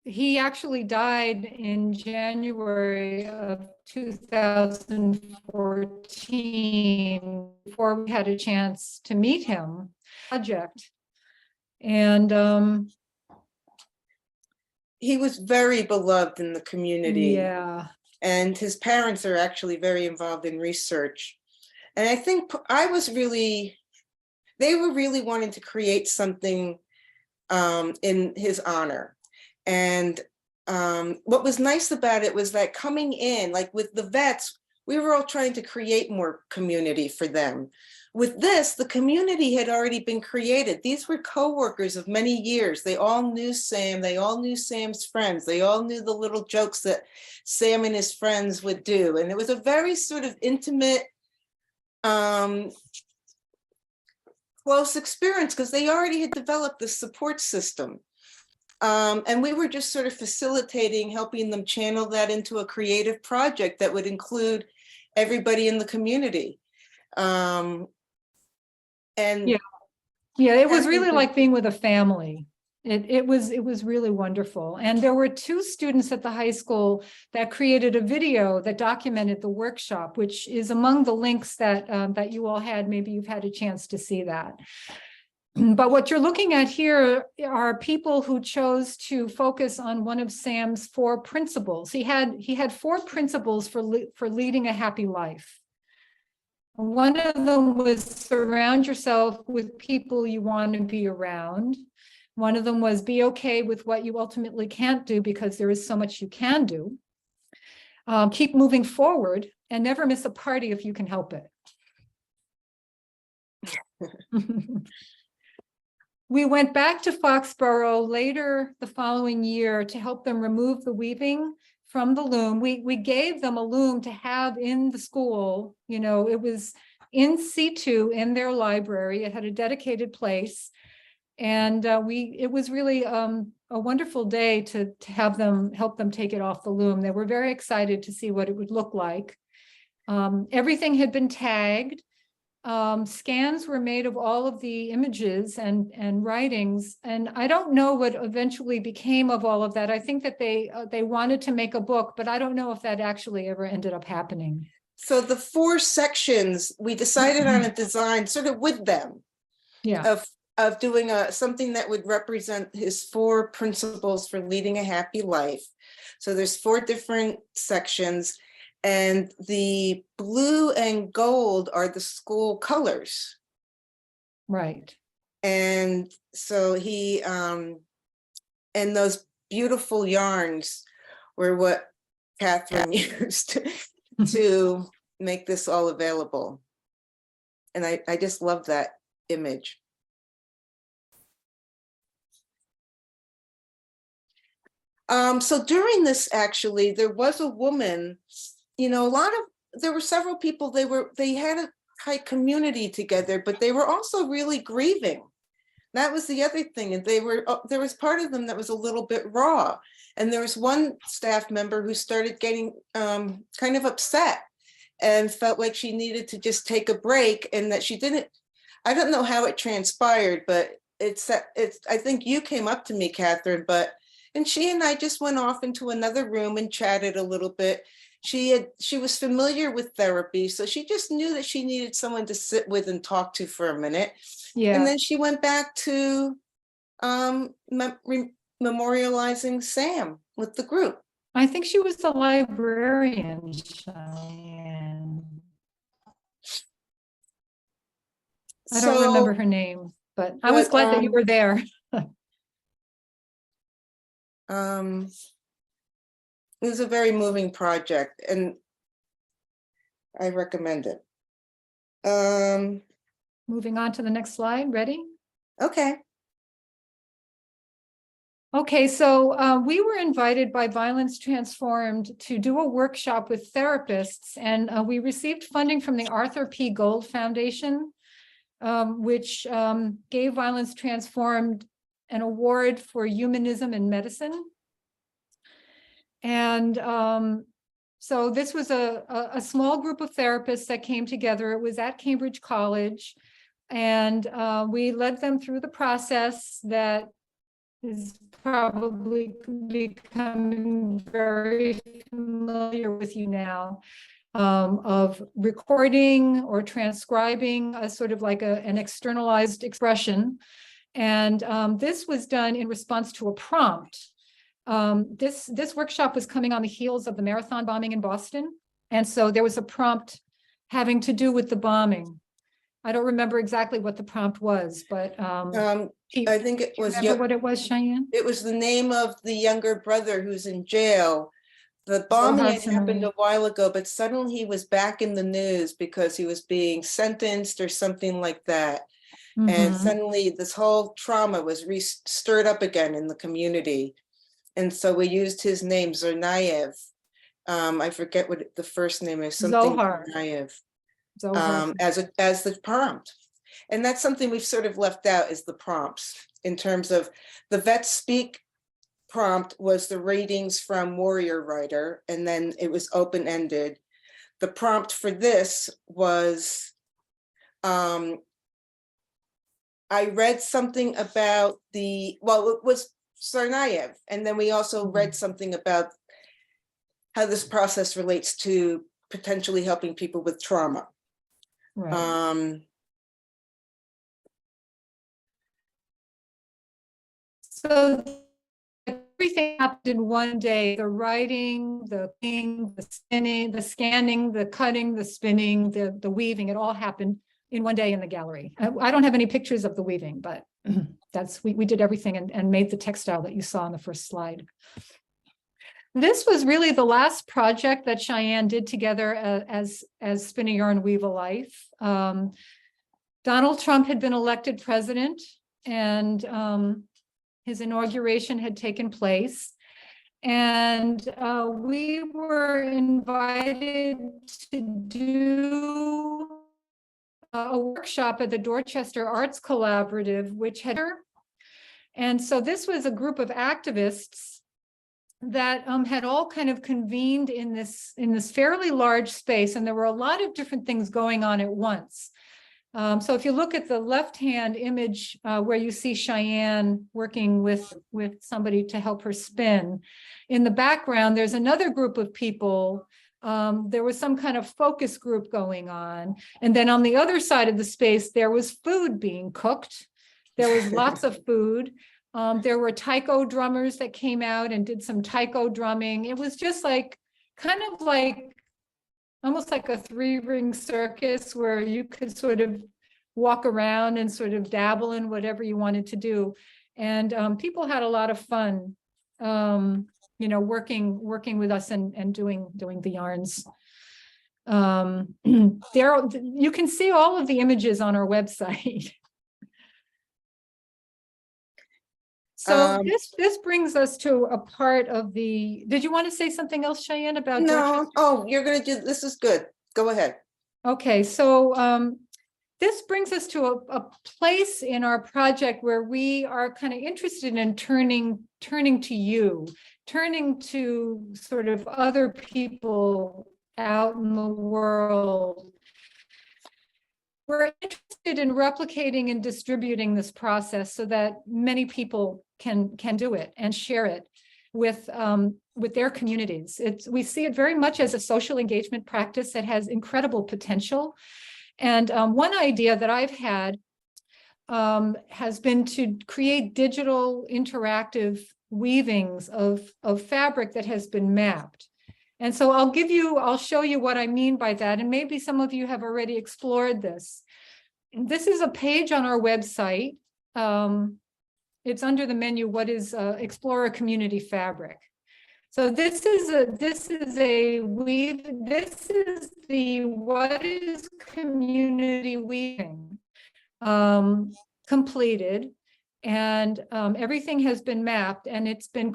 he actually died in January of 2014 before we had a chance to meet him. Project. And He was very beloved in the community. yeah. And his parents are actually very involved in research. And I think they were really wanting to create something in his honor. And what was nice about it was that coming in, like with the vets, we were all trying to create more community for them. With this, the community had already been created. These were coworkers of many years. They all knew Sam. They all knew Sam's friends. They all knew the little jokes that Sam and his friends would do. And it was a very sort of intimate, close experience because they already had developed this support system. And we were just sort of facilitating, helping them channel that into a creative project that would include everybody in the community. And yeah, it was really like being with a family. It was really wonderful. And there were 2 students at the high school that created a video that documented the workshop, which is among the links that that you all had. Maybe you've had a chance to see that. But what you're looking at here are people who chose to focus on one of Sam's 4 principles. He had 4 principles for leading a happy life. One of them was surround yourself with people you want to be around. One of them was be okay with what you ultimately can't do because there is so much you can do. Keep moving forward and never miss a party if you can help it. We went back to Foxborough later the following year to help them remove the weaving from the loom. We gave them a loom to have in the school. You know, it was in situ in their library. It had a dedicated place. And it was really a wonderful day to have them help them take it off the loom. They were very excited to see what it would look like. Everything had been tagged. Scans were made of all of the images and writings, and I don't know what eventually became of all of that. I think that they wanted to make a book, but I don't know if that actually ever ended up happening. so the 4 sections, we decided on a design sort of with them. Yeah. Of doing something that would represent his 4 principles for leading a happy life. So there's 4 different sections. And the blue and gold are the school colors. Right. And so he, and those beautiful yarns were what Catherine used to make this all available. And I just love that image. So during this, actually, there was a woman, you know, there were several people, they had a tight community together, but they were also really grieving. That was the other thing. And there was part of them that was a little bit raw. And there was one staff member who started getting kind of upset and felt like she needed to just take a break, and that she didn't, I don't know how it transpired, but I think you came up to me, Catherine, and she and I just went off into another room and chatted a little bit. She was familiar with therapy, so she just knew that she needed someone to sit with and talk to for a minute. Yeah. And then she went back to memorializing Sam with the group. I think she was the librarian, Cheyenne. I don't remember her name, but I was glad that you were there. It was a very moving project, and I recommend it. Moving on to the next slide. Ready? Okay. Okay, so we were invited by Violence Transformed to do a workshop with therapists, and we received funding from the Arthur P. Gold Foundation, which gave Violence Transformed an award for humanism in medicine. And so this was a small group of therapists that came together. It was at Cambridge College, and we led them through the process that is probably becoming very familiar with you now, of recording or transcribing a sort of like an externalized expression. And this was done in response to a prompt. This workshop was coming on the heels of the marathon bombing in Boston. And so there was a prompt having to do with the bombing. I don't remember exactly what the prompt was, but I think it was remember what it was, Cheyenne? It was the name of the younger brother who's in jail. The bombing had happened a while ago, but suddenly he was back in the news because he was being sentenced or something like that. And suddenly this whole trauma was stirred up again in the community. And so we used his name, Tsarnaev. I forget what the first name is, something Tsarnaev, as the prompt. And that's something we've sort of left out, is the prompts, in terms of the Vet Speak prompt was the ratings from Warrior Writer, and then it was open-ended. The prompt for this was, I read something about it was Tsarnaev, and then we also read something about how this process relates to potentially helping people with trauma. Right. So everything happened in one day: the writing, the cleaning, the spinning, the scanning, the cutting, the spinning, the weaving. It all happened in one day in the gallery. I don't have any pictures of the weaving, but we did everything and made the textile that you saw on the first slide. This was really the last project that Cheyenne did together as Spin a Yarn, Weave a Life. Donald Trump had been elected president, and his inauguration had taken place. And we were invited to do a workshop at the Dorchester Arts Collaborative, which had, and so this was a group of activists that had all kind of convened in this fairly large space, and there were a lot of different things going on at once. So if you look at the left-hand image where you see Cheyenne working with somebody to help her spin, in the background, there's another group of people. There was some kind of focus group going on. And then on the other side of the space, there was food being cooked. There was lots of food. There were taiko drummers that came out and did some taiko drumming. It was just like, kind of like, almost like a 3-ring circus where you could sort of walk around and sort of dabble in whatever you wanted to do. And people had a lot of fun, working with us and doing the yarns. You can see all of the images on our website. So this brings us to a part of the, did you want to say something else, Cheyenne, about No, you're going to do, this is good. Go ahead. Okay, so this brings us to a place in our project where we are kind of interested in turning to you, turning to sort of other people out in the world. We're interested in replicating and distributing this process so that many people can do it and share it with their communities. We see it very much as a social engagement practice that has incredible potential. And one idea that I've had has been to create digital interactive weavings of fabric that has been mapped. And so I'll show you what I mean by that. And maybe some of you have already explored this. This is a page on our website. It's under the menu, what is Explore a Community Fabric. So this is the what is community weaving completed. And everything has been mapped, and it's been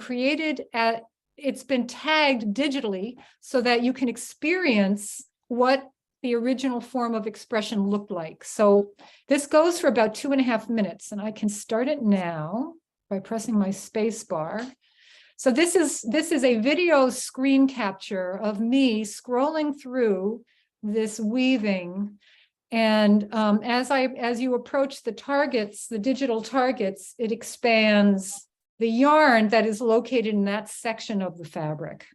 it's been tagged digitally so that you can experience what the original form of expression looked like. So this goes for about 2.5 minutes, and I can start it now by pressing my space bar. So this is a video screen capture of me scrolling through this weaving. And as you approach the targets, the digital targets, it expands the yarn that is located in that section of the fabric.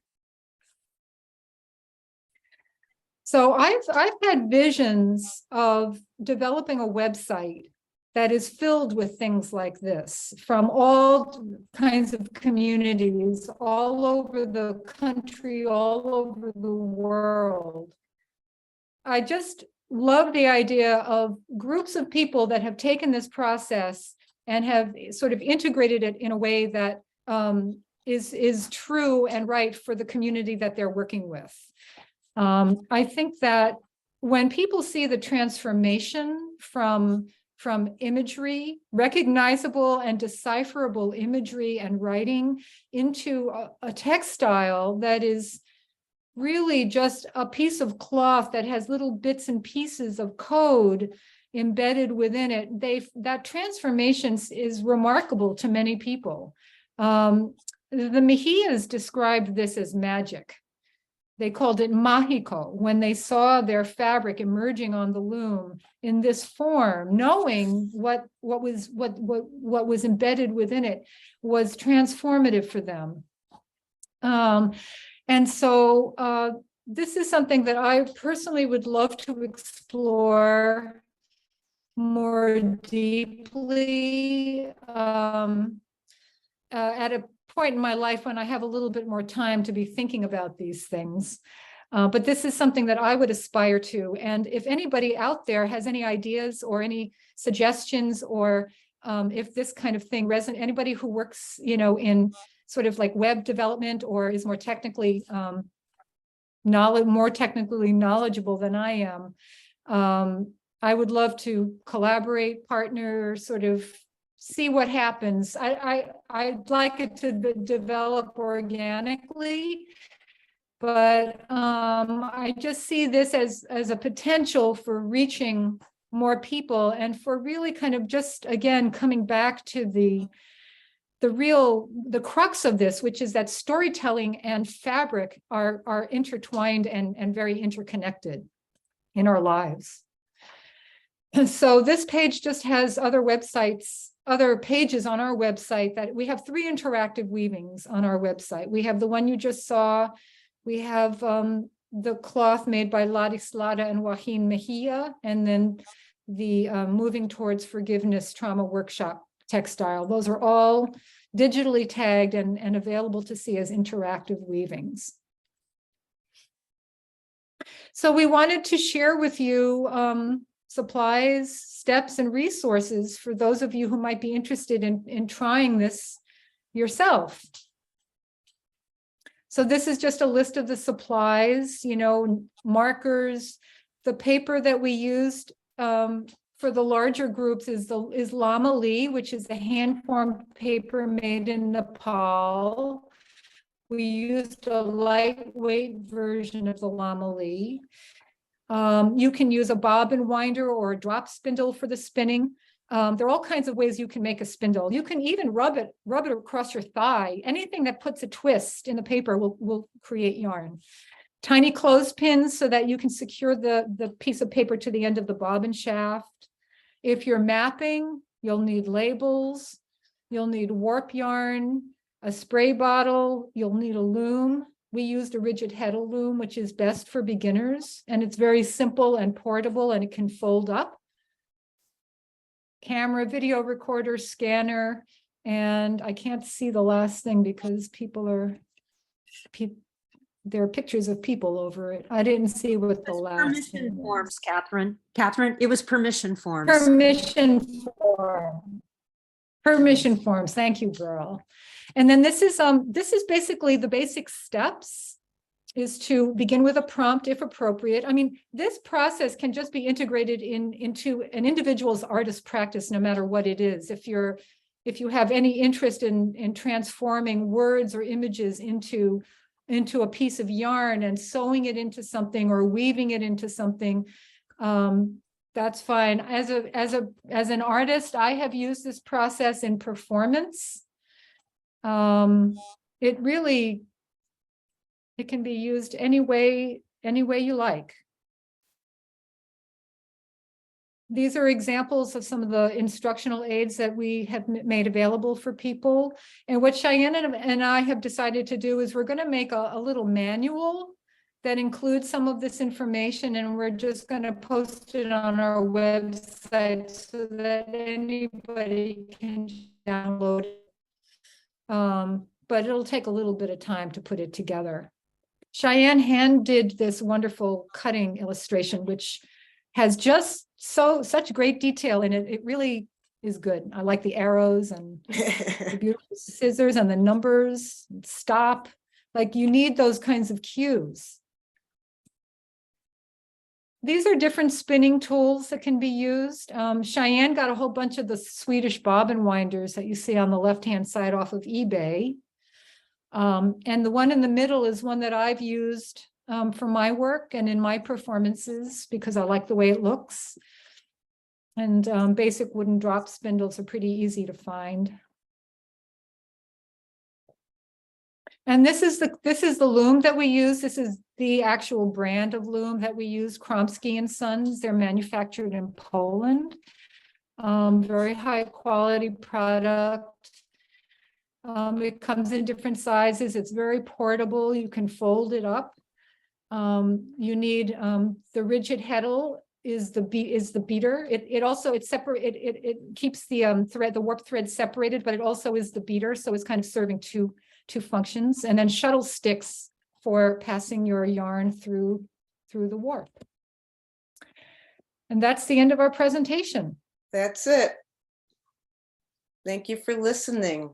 So I've had visions of developing a website that is filled with things like this from all kinds of communities all over the country, all over the world. I just love the idea of groups of people that have taken this process and have sort of integrated it in a way that is true and right for the community that they're working with. I think that when people see the transformation from imagery, recognizable and decipherable imagery and writing into a textile that is really just a piece of cloth that has little bits and pieces of code embedded within it, that transformation is remarkable to many people. The Mejias described this as magic. They called it mágico when they saw their fabric emerging on the loom in this form, knowing what was embedded within it was transformative for them. And so this is something that I personally would love to explore more deeply at a point in my life when I have a little bit more time to be thinking about these things. But this is something that I would aspire to. And if anybody out there has any ideas or any suggestions, or if this kind of thing resonates, anybody who works, in sort of like web development or is more technically knowledgeable than I am, I would love to collaborate, partner, sort of see what happens. I'd like it to develop organically, but I just see this as a potential for reaching more people and for really kind of just, again, coming back to the crux of this, which is that storytelling and fabric are intertwined and very interconnected in our lives. So this page just has other pages on our website that we have 3 interactive weavings on our website. We have the one you just saw. We have the cloth made by Ladislao and Joaquin Mejia, and then the Moving Towards Forgiveness Trauma Workshop textile. Those are all digitally tagged and available to see as interactive weavings. So we wanted to share with you supplies, steps, and resources for those of you who might be interested in trying this yourself. So this is just a list of the supplies, markers. The paper that we used for the larger groups is Lama Li, which is a hand-formed paper made in Nepal. We used a lightweight version of the Lama Li. You can use a bobbin winder or a drop spindle for the spinning. There are all kinds of ways you can make a spindle. You can even rub it across your thigh. Anything that puts a twist in the paper will create yarn. Tiny clothespins so that you can secure the piece of paper to the end of the bobbin shaft. If you're mapping, you'll need labels. You'll need warp yarn, a spray bottle. You'll need a loom. We used a rigid heddle loom, which is best for beginners, and it's very simple and portable, and it can fold up. Camera, video recorder, scanner, and I can't see the last thing because there are pictures of people over it. I didn't see what the last permission forms, Catherine. Catherine, it was permission forms. Permission forms. Thank you, girl. And then this is basically the basic steps, is to begin with a prompt if appropriate. I mean, this process can just be integrated into an individual's artist practice, no matter what it is. If you're if you have any interest in transforming words or images into a piece of yarn and sewing it into something or weaving it into something, that's fine. As an artist, I have used this process in performance. It can be used any way you like. These are examples of some of the instructional aids that we have made available for people. And what Cheyenne and I have decided to do is we're going to make a little manual that includes some of this information, and we're just going to post it on our website so that anybody can download it. But it'll take a little bit of time to put it together. Cheyenne hand did this wonderful cutting illustration, which has just such great detail in it. It really is good. I like the arrows and the beautiful scissors and the numbers, stop. Like, you need those kinds of cues. These are different spinning tools that can be used. Cheyenne got a whole bunch of the Swedish bobbin winders that you see on the left-hand side off of eBay. And the one in the middle is one that I've used for my work and in my performances because I like the way it looks. And basic wooden drop spindles are pretty easy to find. And this is the loom that we use. This is the actual brand of loom that we use, Kromsky and Sons. They're manufactured in Poland. Very high quality product. It comes in different sizes. It's very portable. You can fold it up. You need the rigid heddle is the beater. It keeps the warp thread separated, but it also is the beater. So it's kind of serving two functions. And then shuttle sticks for passing your yarn through the warp. And that's the end of our presentation. That's it. Thank you for listening.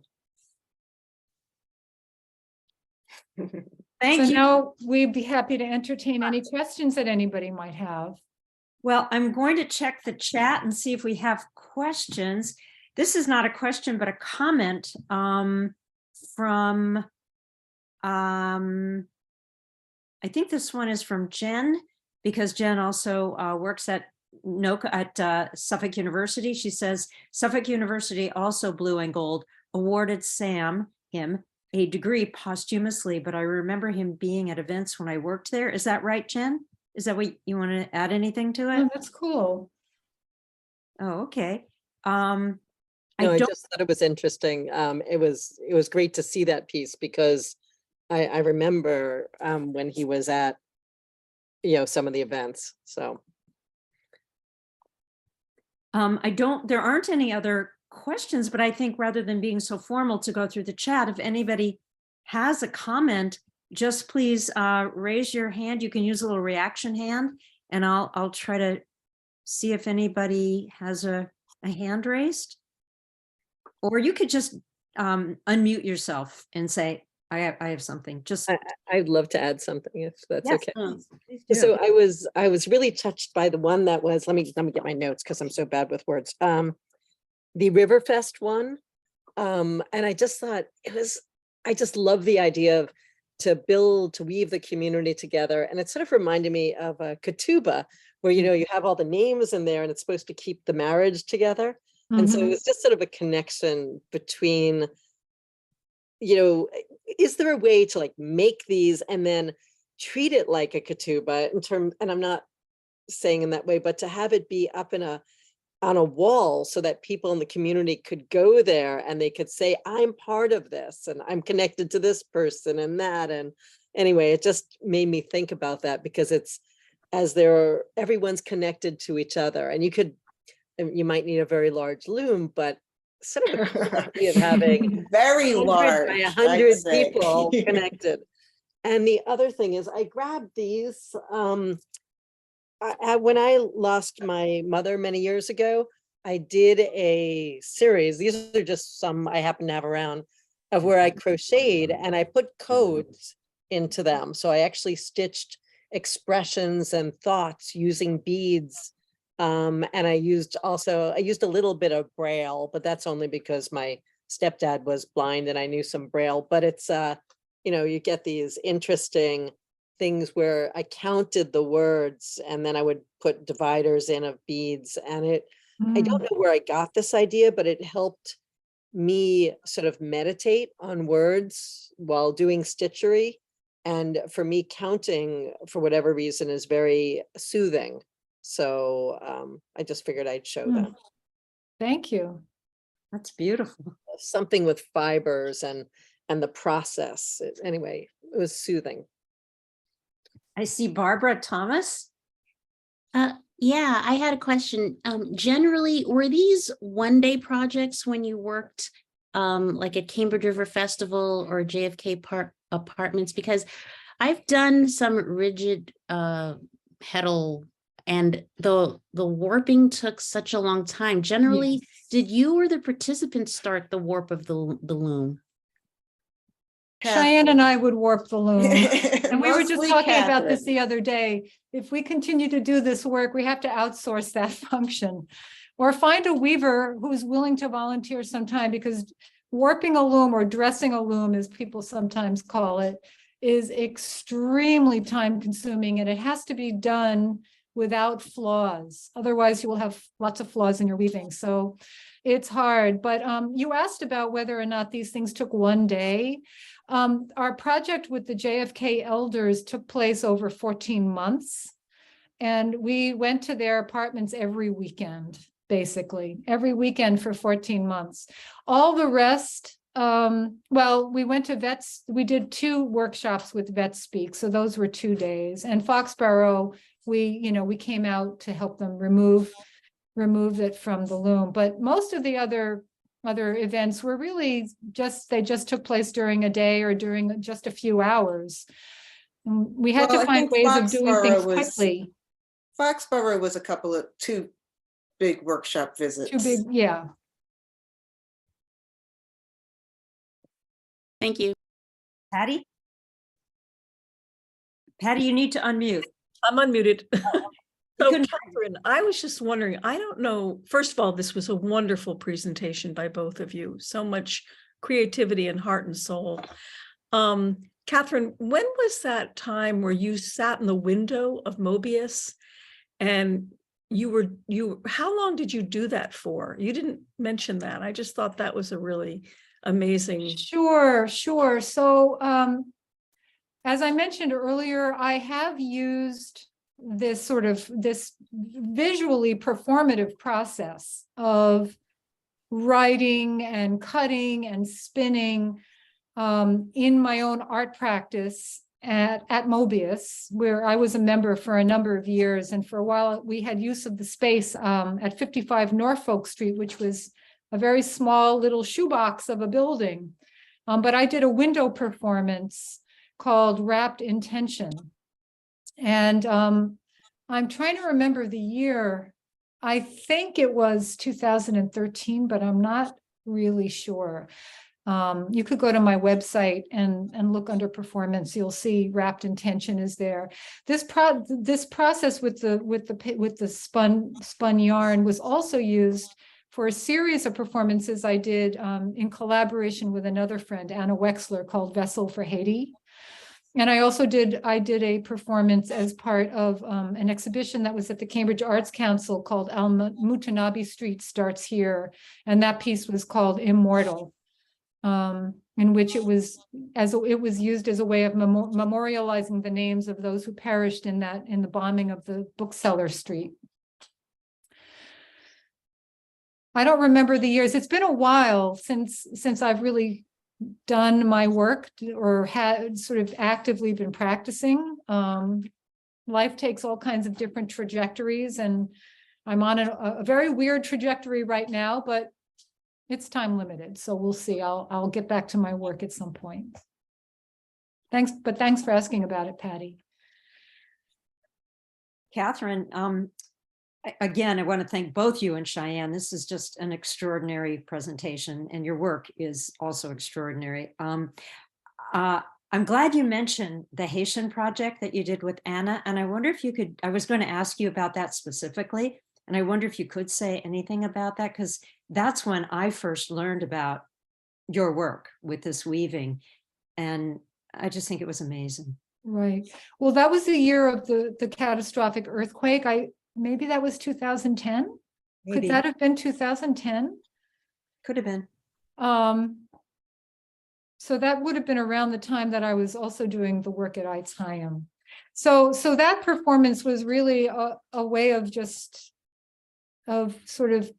Thank you. Now we'd be happy to entertain any questions that anybody might have. Well, I'm going to check the chat and see if we have questions. This is not a question, but a comment from, I think this one is from Jen, because Jen also works at Noca at Suffolk University. She says, Suffolk University, also blue and gold, awarded him a degree posthumously, but I remember him being at events when I worked there. Is that right, Jen? Is that what you want to add anything to it? Oh, that's cool. Oh, okay. No, I just thought it was interesting. It was great to see that piece because I remember when he was at, some of the events. So there aren't any other questions, but I think rather than being so formal to go through the chat, if anybody has a comment, just please raise your hand. You can use a little reaction hand, and I'll try to see if anybody has a hand raised. Or you could just unmute yourself and say, I have something. Just I'd love to add something if that's yes, okay. please do. So I was really touched by the one that was, let me get my notes because I'm so bad with words. The Riverfest one. And I just thought I just love the idea of to weave the community together. And it sort of reminded me of a ketubah where, you have all the names in there and it's supposed to keep the marriage together. And so it was just sort of a connection between, is there a way to make these and then treat it like a ketubah and I'm not saying in that way, but to have it be up on a wall so that people in the community could go there and they could say, I'm part of this and I'm connected to this person and that. And anyway, it just made me think about that because it's everyone's connected to each other and you might need a very large loom, but sort of the idea of having very large by 100 people connected. And the other thing is I grabbed these, when I lost my mother many years ago, I did a series. These are just some I happen to have around of where I crocheted and I put codes into them. So I actually stitched expressions and thoughts using beads And I used a little bit of Braille, but that's only because my stepdad was blind and I knew some Braille, but it's, you get these interesting things where I counted the words and then I would put dividers in of beads, and I don't know where I got this idea, but it helped me sort of meditate on words while doing stitchery. And for me, counting, for whatever reason, is very soothing. So I just figured I'd show them. Thank you. That's beautiful. Something with fibers and the process. Anyway, it was soothing. I see Barbara Thomas. Yeah, I had a question. Generally, were these one-day projects when you worked like at Cambridge River Festival or JFK Park Apartments? Because I've done some rigid petal, and the warping took such a long time. Generally, did you or the participants start the warp of the loom? Cheyenne and I would warp the loom. And we were just Mostly talking about Catherine. this the other day. If we continue to do this work, we have to outsource that function or find a weaver who's willing to volunteer some time, because warping a loom, or dressing a loom as people sometimes call it, is extremely time consuming, and it has to be done without flaws. Otherwise you will have lots of flaws in your weaving. So it's hard, but you asked about whether or not these things took one day. Our project with the JFK elders took place over 14 months. And we went to their apartments every weekend, basically, every weekend for 14 months. All the rest, well, we went to vets. We did 2 workshops with Vet Speak. So those were 2 days. And Foxborough, we came out to help them remove it from the loom. But most of the other events were really they just took place during a day or during just a few hours. We had Well, to I find think ways of doing things Foxborough quickly. Foxborough was 2 big workshop visits. 2 big, yeah. Thank you. Patty? Patty, you need to unmute. I'm unmuted. You So couldn't- Catherine, I was just wondering, I don't know, first of all, this was a wonderful presentation by both of you. So much creativity and heart and soul. Catherine, when was that time where you sat in the window of Mobius and how long did you do that for? You didn't mention that. I just thought that was a really amazing. Sure. So as I mentioned earlier, I have used this visually performative process of writing and cutting and spinning in my own art practice at Mobius, where I was a member for a number of years. And for a while, we had use of the space at 55 Norfolk Street, which was a very small little shoebox of a building. But I did a window performance called Wrapped in Tension. And I'm trying to remember the year. I think it was 2013, but I'm not really sure. You could go to my website and look under performance. You'll see Wrapped in Tension is there. This process with the spun yarn was also used for a series of performances I did in collaboration with another friend, Anna Wexler, called Vessel for Haiti. And I also did a performance as part of an exhibition that was at the Cambridge Arts Council called Al Mutanabi Street Starts Here. And that piece was called Immortal, in which it was used as a way of memorializing the names of those who perished in the bombing of the bookseller street. I don't remember the years. It's been a while since I've really done my work or had sort of actively been practicing. Life takes all kinds of different trajectories, and I'm on a very weird trajectory right now, but it's time limited. So we'll see. I'll get back to my work at some point. Thanks for asking about it, Patty. Catherine, again, I want to thank both you and Cheyenne. This is just an extraordinary presentation, and your work is also extraordinary. I'm glad you mentioned the Haitian project that you did with Anna, and I wonder if you could, I was going to ask you about that specifically, And I wonder if you could say anything about that, because that's when I first learned about your work with this weaving. And I just think it was amazing. Right. Well, that was the year of the catastrophic earthquake. Maybe that was 2010. Could Maybe. that have been 2010? Could have been. So that would have been around the time that I was also doing the work at Cheyenne. So that performance was really a way of sort of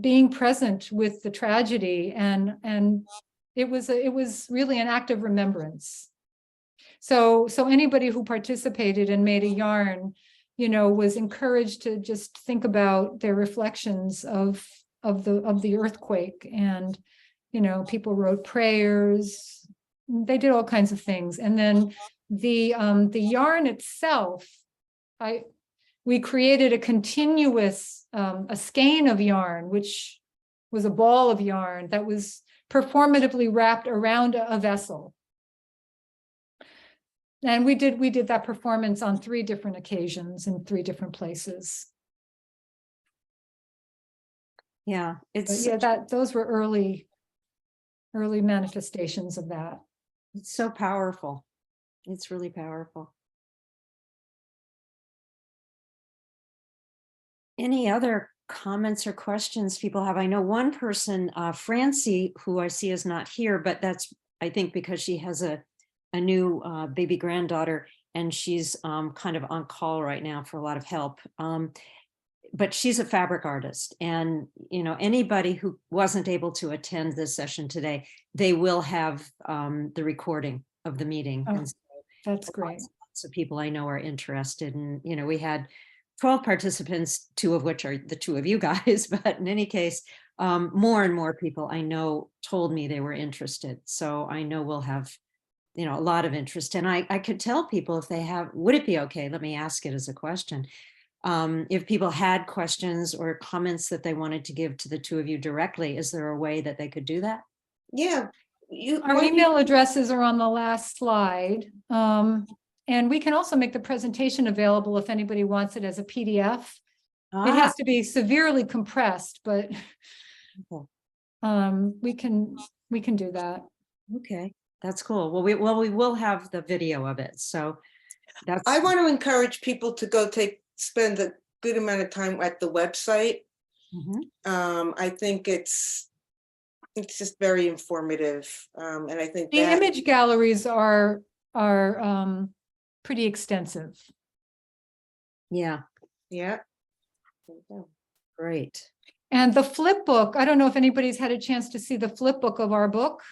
being present with the tragedy, and it was really an act of remembrance. So anybody who participated and made a yarn, was encouraged to just think about their reflections of the earthquake. And people wrote prayers, they did all kinds of things. And then the yarn itself, we created a continuous a skein of yarn, which was a ball of yarn that was performatively wrapped around a vessel. And we did that performance on 3 different occasions in 3 different places. Yeah, it's Those were early manifestations of that. It's so powerful. It's really powerful. Any other comments or questions people have? I know one person, Francie, who I see is not here, but that's, I think, because she has a new baby granddaughter, and she's kind of on call right now for a lot of help. But she's a fabric artist, and anybody who wasn't able to attend this session today, they will have the recording of the meeting. Oh, and so that's great. lots of people I know are interested, and we had 12 participants, 2 of which are the 2 of you guys, but in any case, more and more people I know told me they were interested. So I know we'll have a lot of interest. And I could tell people, if they have, would it be okay? Let me ask it as a question. If people had questions or comments that they wanted to give to the 2 of you directly, is there a way that they could do that? Yeah. Our email addresses are on the last slide. And we can also make the presentation available if anybody wants it as a PDF. It has to be severely compressed, but we can do that. Okay, that's cool. Well, we will have the video of it. So that's. I want to encourage people to spend a good amount of time at the website. I think it's just very informative, and I think The image galleries are pretty extensive. Yeah. Yeah. Great. And the flip book, I don't know if anybody's had a chance to see the flip book of our book.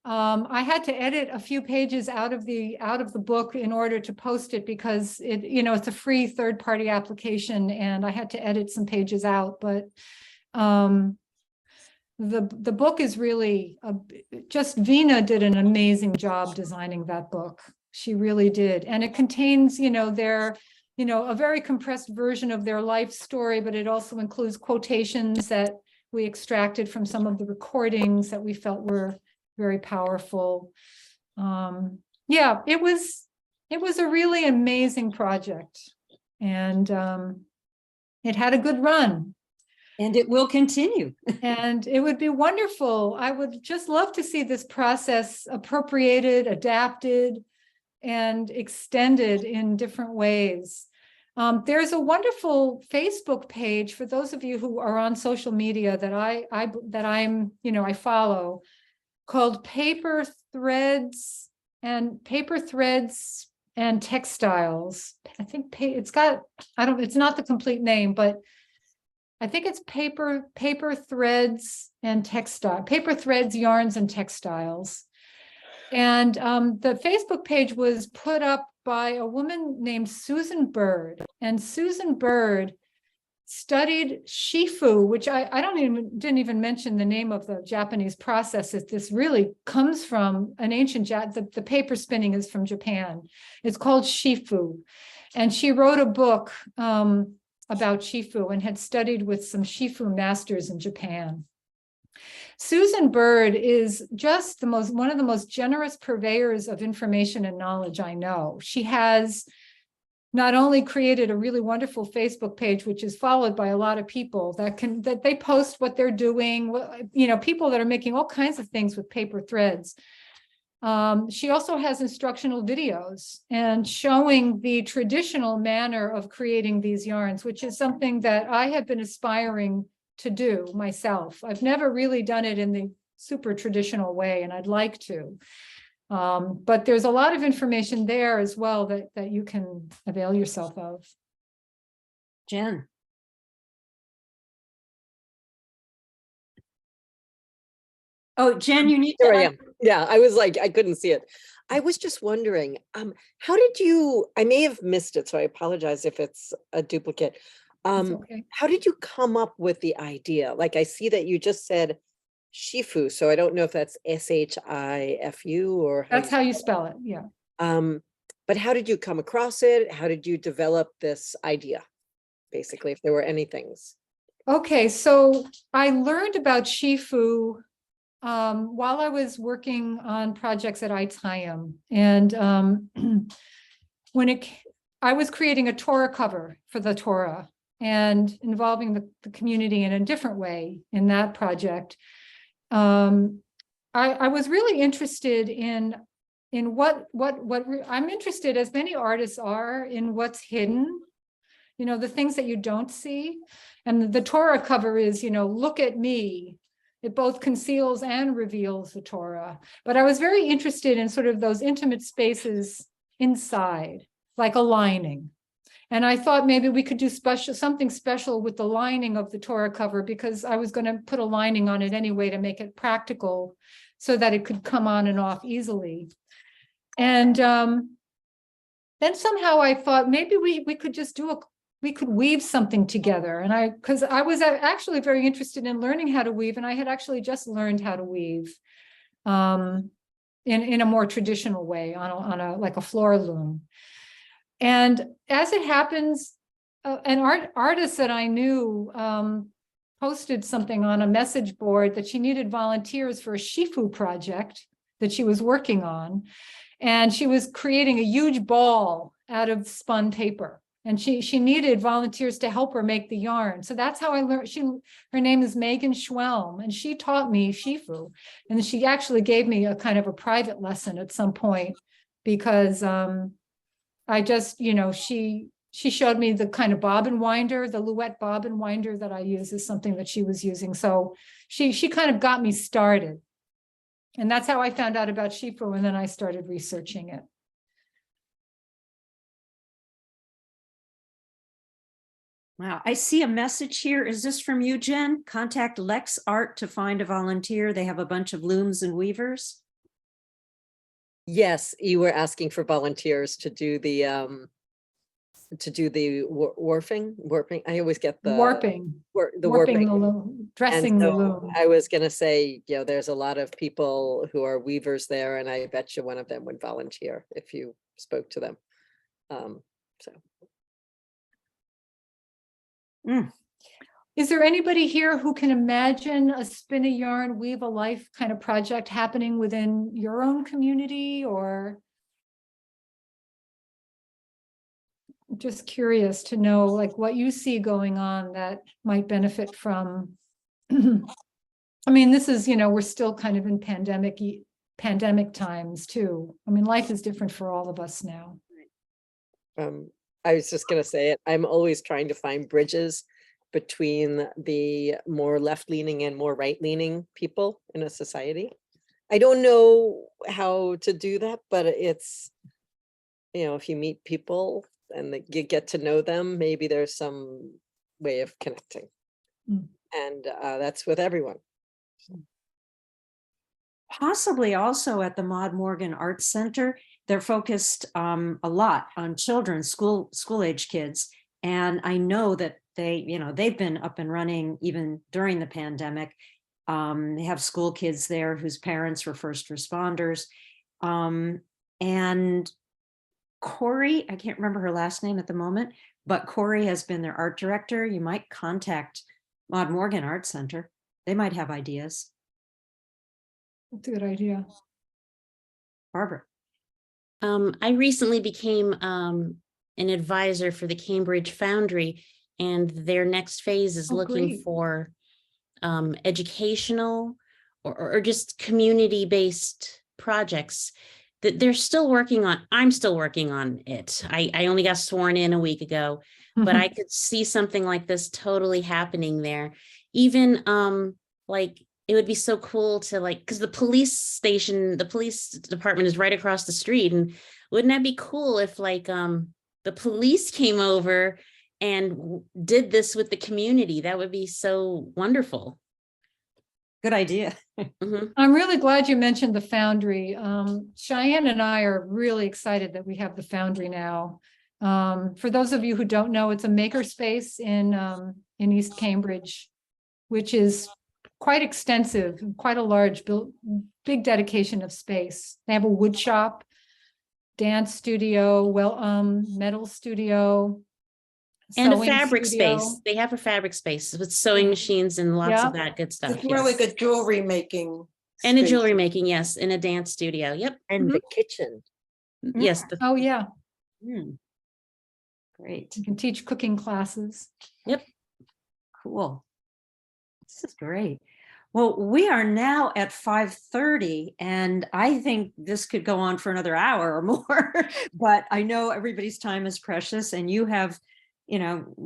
I had to edit a few pages out of the book in order to post it, because it's a free third-party application, and I had to edit some pages out. But the book is really just Vina did an amazing job designing that book. She really did, and it contains their a very compressed version of their life story, but it also includes quotations that we extracted from some of the recordings that we felt were very powerful. Yeah, it was a really amazing project, and it had a good run. And it will continue. And it would be wonderful. I would just love to see this process appropriated, adapted, and extended in different ways. There's a wonderful Facebook page for those of you who are on social media that I follow, called Paper Threads and Textiles. I think it's not the complete name, but I think it's paper threads and textile, paper threads, yarns, and textiles. And the Facebook page was put up by a woman named Susan Bird, and Susan Bird studied shifu, which I didn't even mention the name of the Japanese process that this really comes from. An ancient the paper spinning is from Japan. It's called shifu, and she wrote a book about shifu and had studied with some shifu masters in Japan. Susan Bird is just one of the most generous purveyors of information and knowledge I know. She has not only created a really wonderful Facebook page, which is followed by a lot of people that they post what they're doing, people that are making all kinds of things with paper threads. She also has instructional videos and showing the traditional manner of creating these yarns, which is something that I have been aspiring to do myself. I've never really done it in the super traditional way, and I'd like to. But there's a lot of information there as well that you can avail yourself of. Jen. Oh, Jen, you need Here I to. am. Yeah, I was like, I couldn't see it. I was just wondering, how did you, I may have missed it, so I apologize if it's a duplicate. Okay. How did you come up with the idea? Like, I see that you just said Shifu, so I don't know if that's SHIFU or That's how you spell it. Yeah. but how did you come across it? How did you develop this idea? Basically, if there were any things. Okay, so I learned about Shifu while I was working on projects at ITIAM, and I was creating a Torah cover for the Torah and involving the community in a different way in that project. I was really interested in what I'm interested, as many artists are, in what's hidden, the things that you don't see. And the Torah cover is, look at me. It both conceals and reveals the Torah. But I was very interested in sort of those intimate spaces inside, like a lining. And I thought maybe we could do something special with the lining of the Torah cover, because I was going to put a lining on it anyway to make it practical so that it could come on and off easily. And then somehow I thought maybe we could just we could weave something together. And because I was actually very interested in learning how to weave, and I had actually just learned how to weave in a more traditional way on a floor loom. And as it happens, an artist that I knew posted something on a message board that she needed volunteers for a Shifu project that she was working on. And she was creating a huge ball out of spun paper. And she needed volunteers to help her make the yarn. So that's how I learned. Her name is Megan Schwelm, and she taught me Shifu. And she actually gave me a kind of a private lesson at some point, because I just, she showed me the kind of bobbin winder, the Louette bobbin winder that I use is something that she was using. So she kind of got me started. And that's how I found out about Shifu, and then I started researching it. Wow, I see a message here. Is this from you, Jen? Contact Lex Art to find a volunteer. They have a bunch of looms and weavers. Yes, you were asking for volunteers to do the warping. I always get the warping the warping. the loom, dressing the loom. I was gonna say, there's a lot of people who are weavers there, and I bet you one of them would volunteer if you spoke to them. So. Is there anybody here who can imagine a spin a yarn, weave a life kind of project happening within your own community? Or just curious to know, like, what you see going on that might benefit from. I mean, this is, we're still kind of in pandemic times too. I mean, life is different for all of us now. I was just gonna say it. I'm always trying to find bridges between the more left-leaning and more right-leaning people in a society. I don't know how to do that, but it's, if you meet people and you get to know them, maybe there's some way of connecting. And that's with everyone. Possibly also at the Maud Morgan Arts Center. They're focused a lot on children, school age kids. And I know that they've been up and running even during the pandemic. They have school kids there whose parents were first responders. And Corey, I can't remember her last name at the moment, but Corey has been their art director. You might contact Maud Morgan Art Center. They might have ideas. That's a good idea. Barbara. I recently became an advisor for the Cambridge Foundry, and their next phase is Oh, looking great. for educational or just community-based projects that they're still working on. I'm still working on it. I only got sworn in a week ago, but I could see something like this totally happening there. Even like it would be so cool to like, because the police station, the police department is right across the street. And wouldn't that be cool if like the police came over and did this with the community? That would be so wonderful. Good idea. Mhm. I'm really glad you mentioned the Foundry. Cheyenne and I are really excited that we have the Foundry now. For those of you who don't know, it's a makerspace in East Cambridge, which is quite extensive, quite a large, big dedication of space. They have a wood shop, dance studio, metal studio, And a sewing fabric studio. space. They have a fabric space with sewing machines and lots Yeah. of that good stuff. It's more like Yes. a jewelry making. And a space. jewelry making, yes, in a dance studio. Yep. And the kitchen. Yes. Oh, yeah. Hmm. Great. You can teach cooking classes. Yep. Cool. This is great. Well, we are now at 5:30, and I think this could go on for another hour or more, but I know everybody's time is precious, and you have,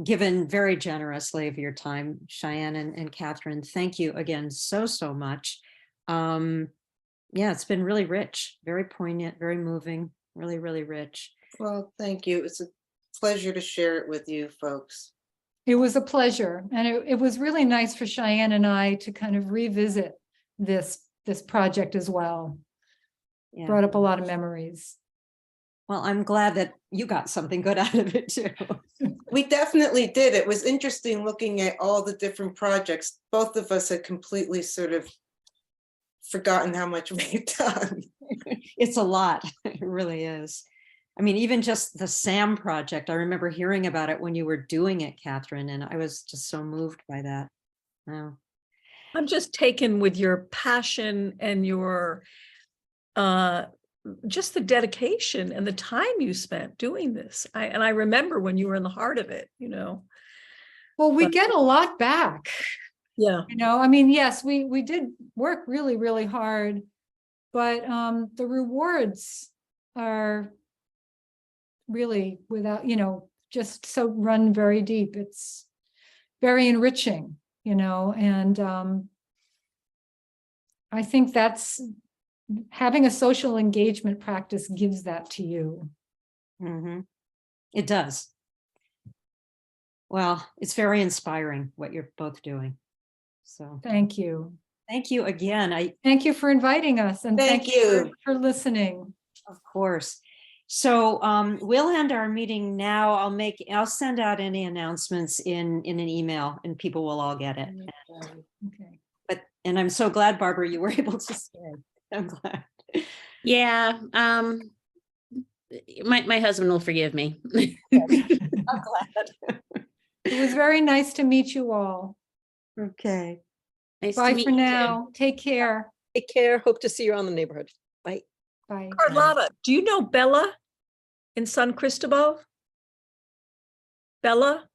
given very generously of your time, Cheyenne and Catherine. Thank you again so much. Yeah, it's been really rich, very poignant, very moving, really, really rich. Well, thank you. It's a pleasure to share it with you folks. It was a pleasure. And it was really nice for Cheyenne and I to kind of revisit this project as well. Yeah. Brought up a lot of memories. Well, I'm glad that you got something good out of it too. We definitely did. It was interesting looking at all the different projects. Both of us had completely sort of forgotten how much we've done. It's a lot. It really is. I mean, even just the SAM project, I remember hearing about it when you were doing it, Catherine, and I was just so moved by that. Wow. I'm just taken with your passion and your just the dedication and the time you spent doing this. I remember when you were in the heart of it, Well, we But- get a lot back. Yeah. I mean, yes, we did work really, really hard, but the rewards are really without, just so run very deep. It's very enriching, and I think that's having a social engagement practice gives that to you. Mm-hmm. It does. Well, it's very inspiring what you're both doing. So Thank you. thank you again. Thank you for inviting us, and Thank thank you you. for listening. Of course. So we'll end our meeting now. I'll send out any announcements in an email, and people will all get it. Okay. And I'm so glad, Barbara, you were able to stay. I'm glad. Yeah. My husband will forgive me. I'm glad. It was very nice to meet you all. Okay. Nice to Bye meet for you too. now. Take care. Take care. Hope to see you around the neighborhood. Bye. Bye. Carlotta, do you know Bella in San Cristobal? Bella?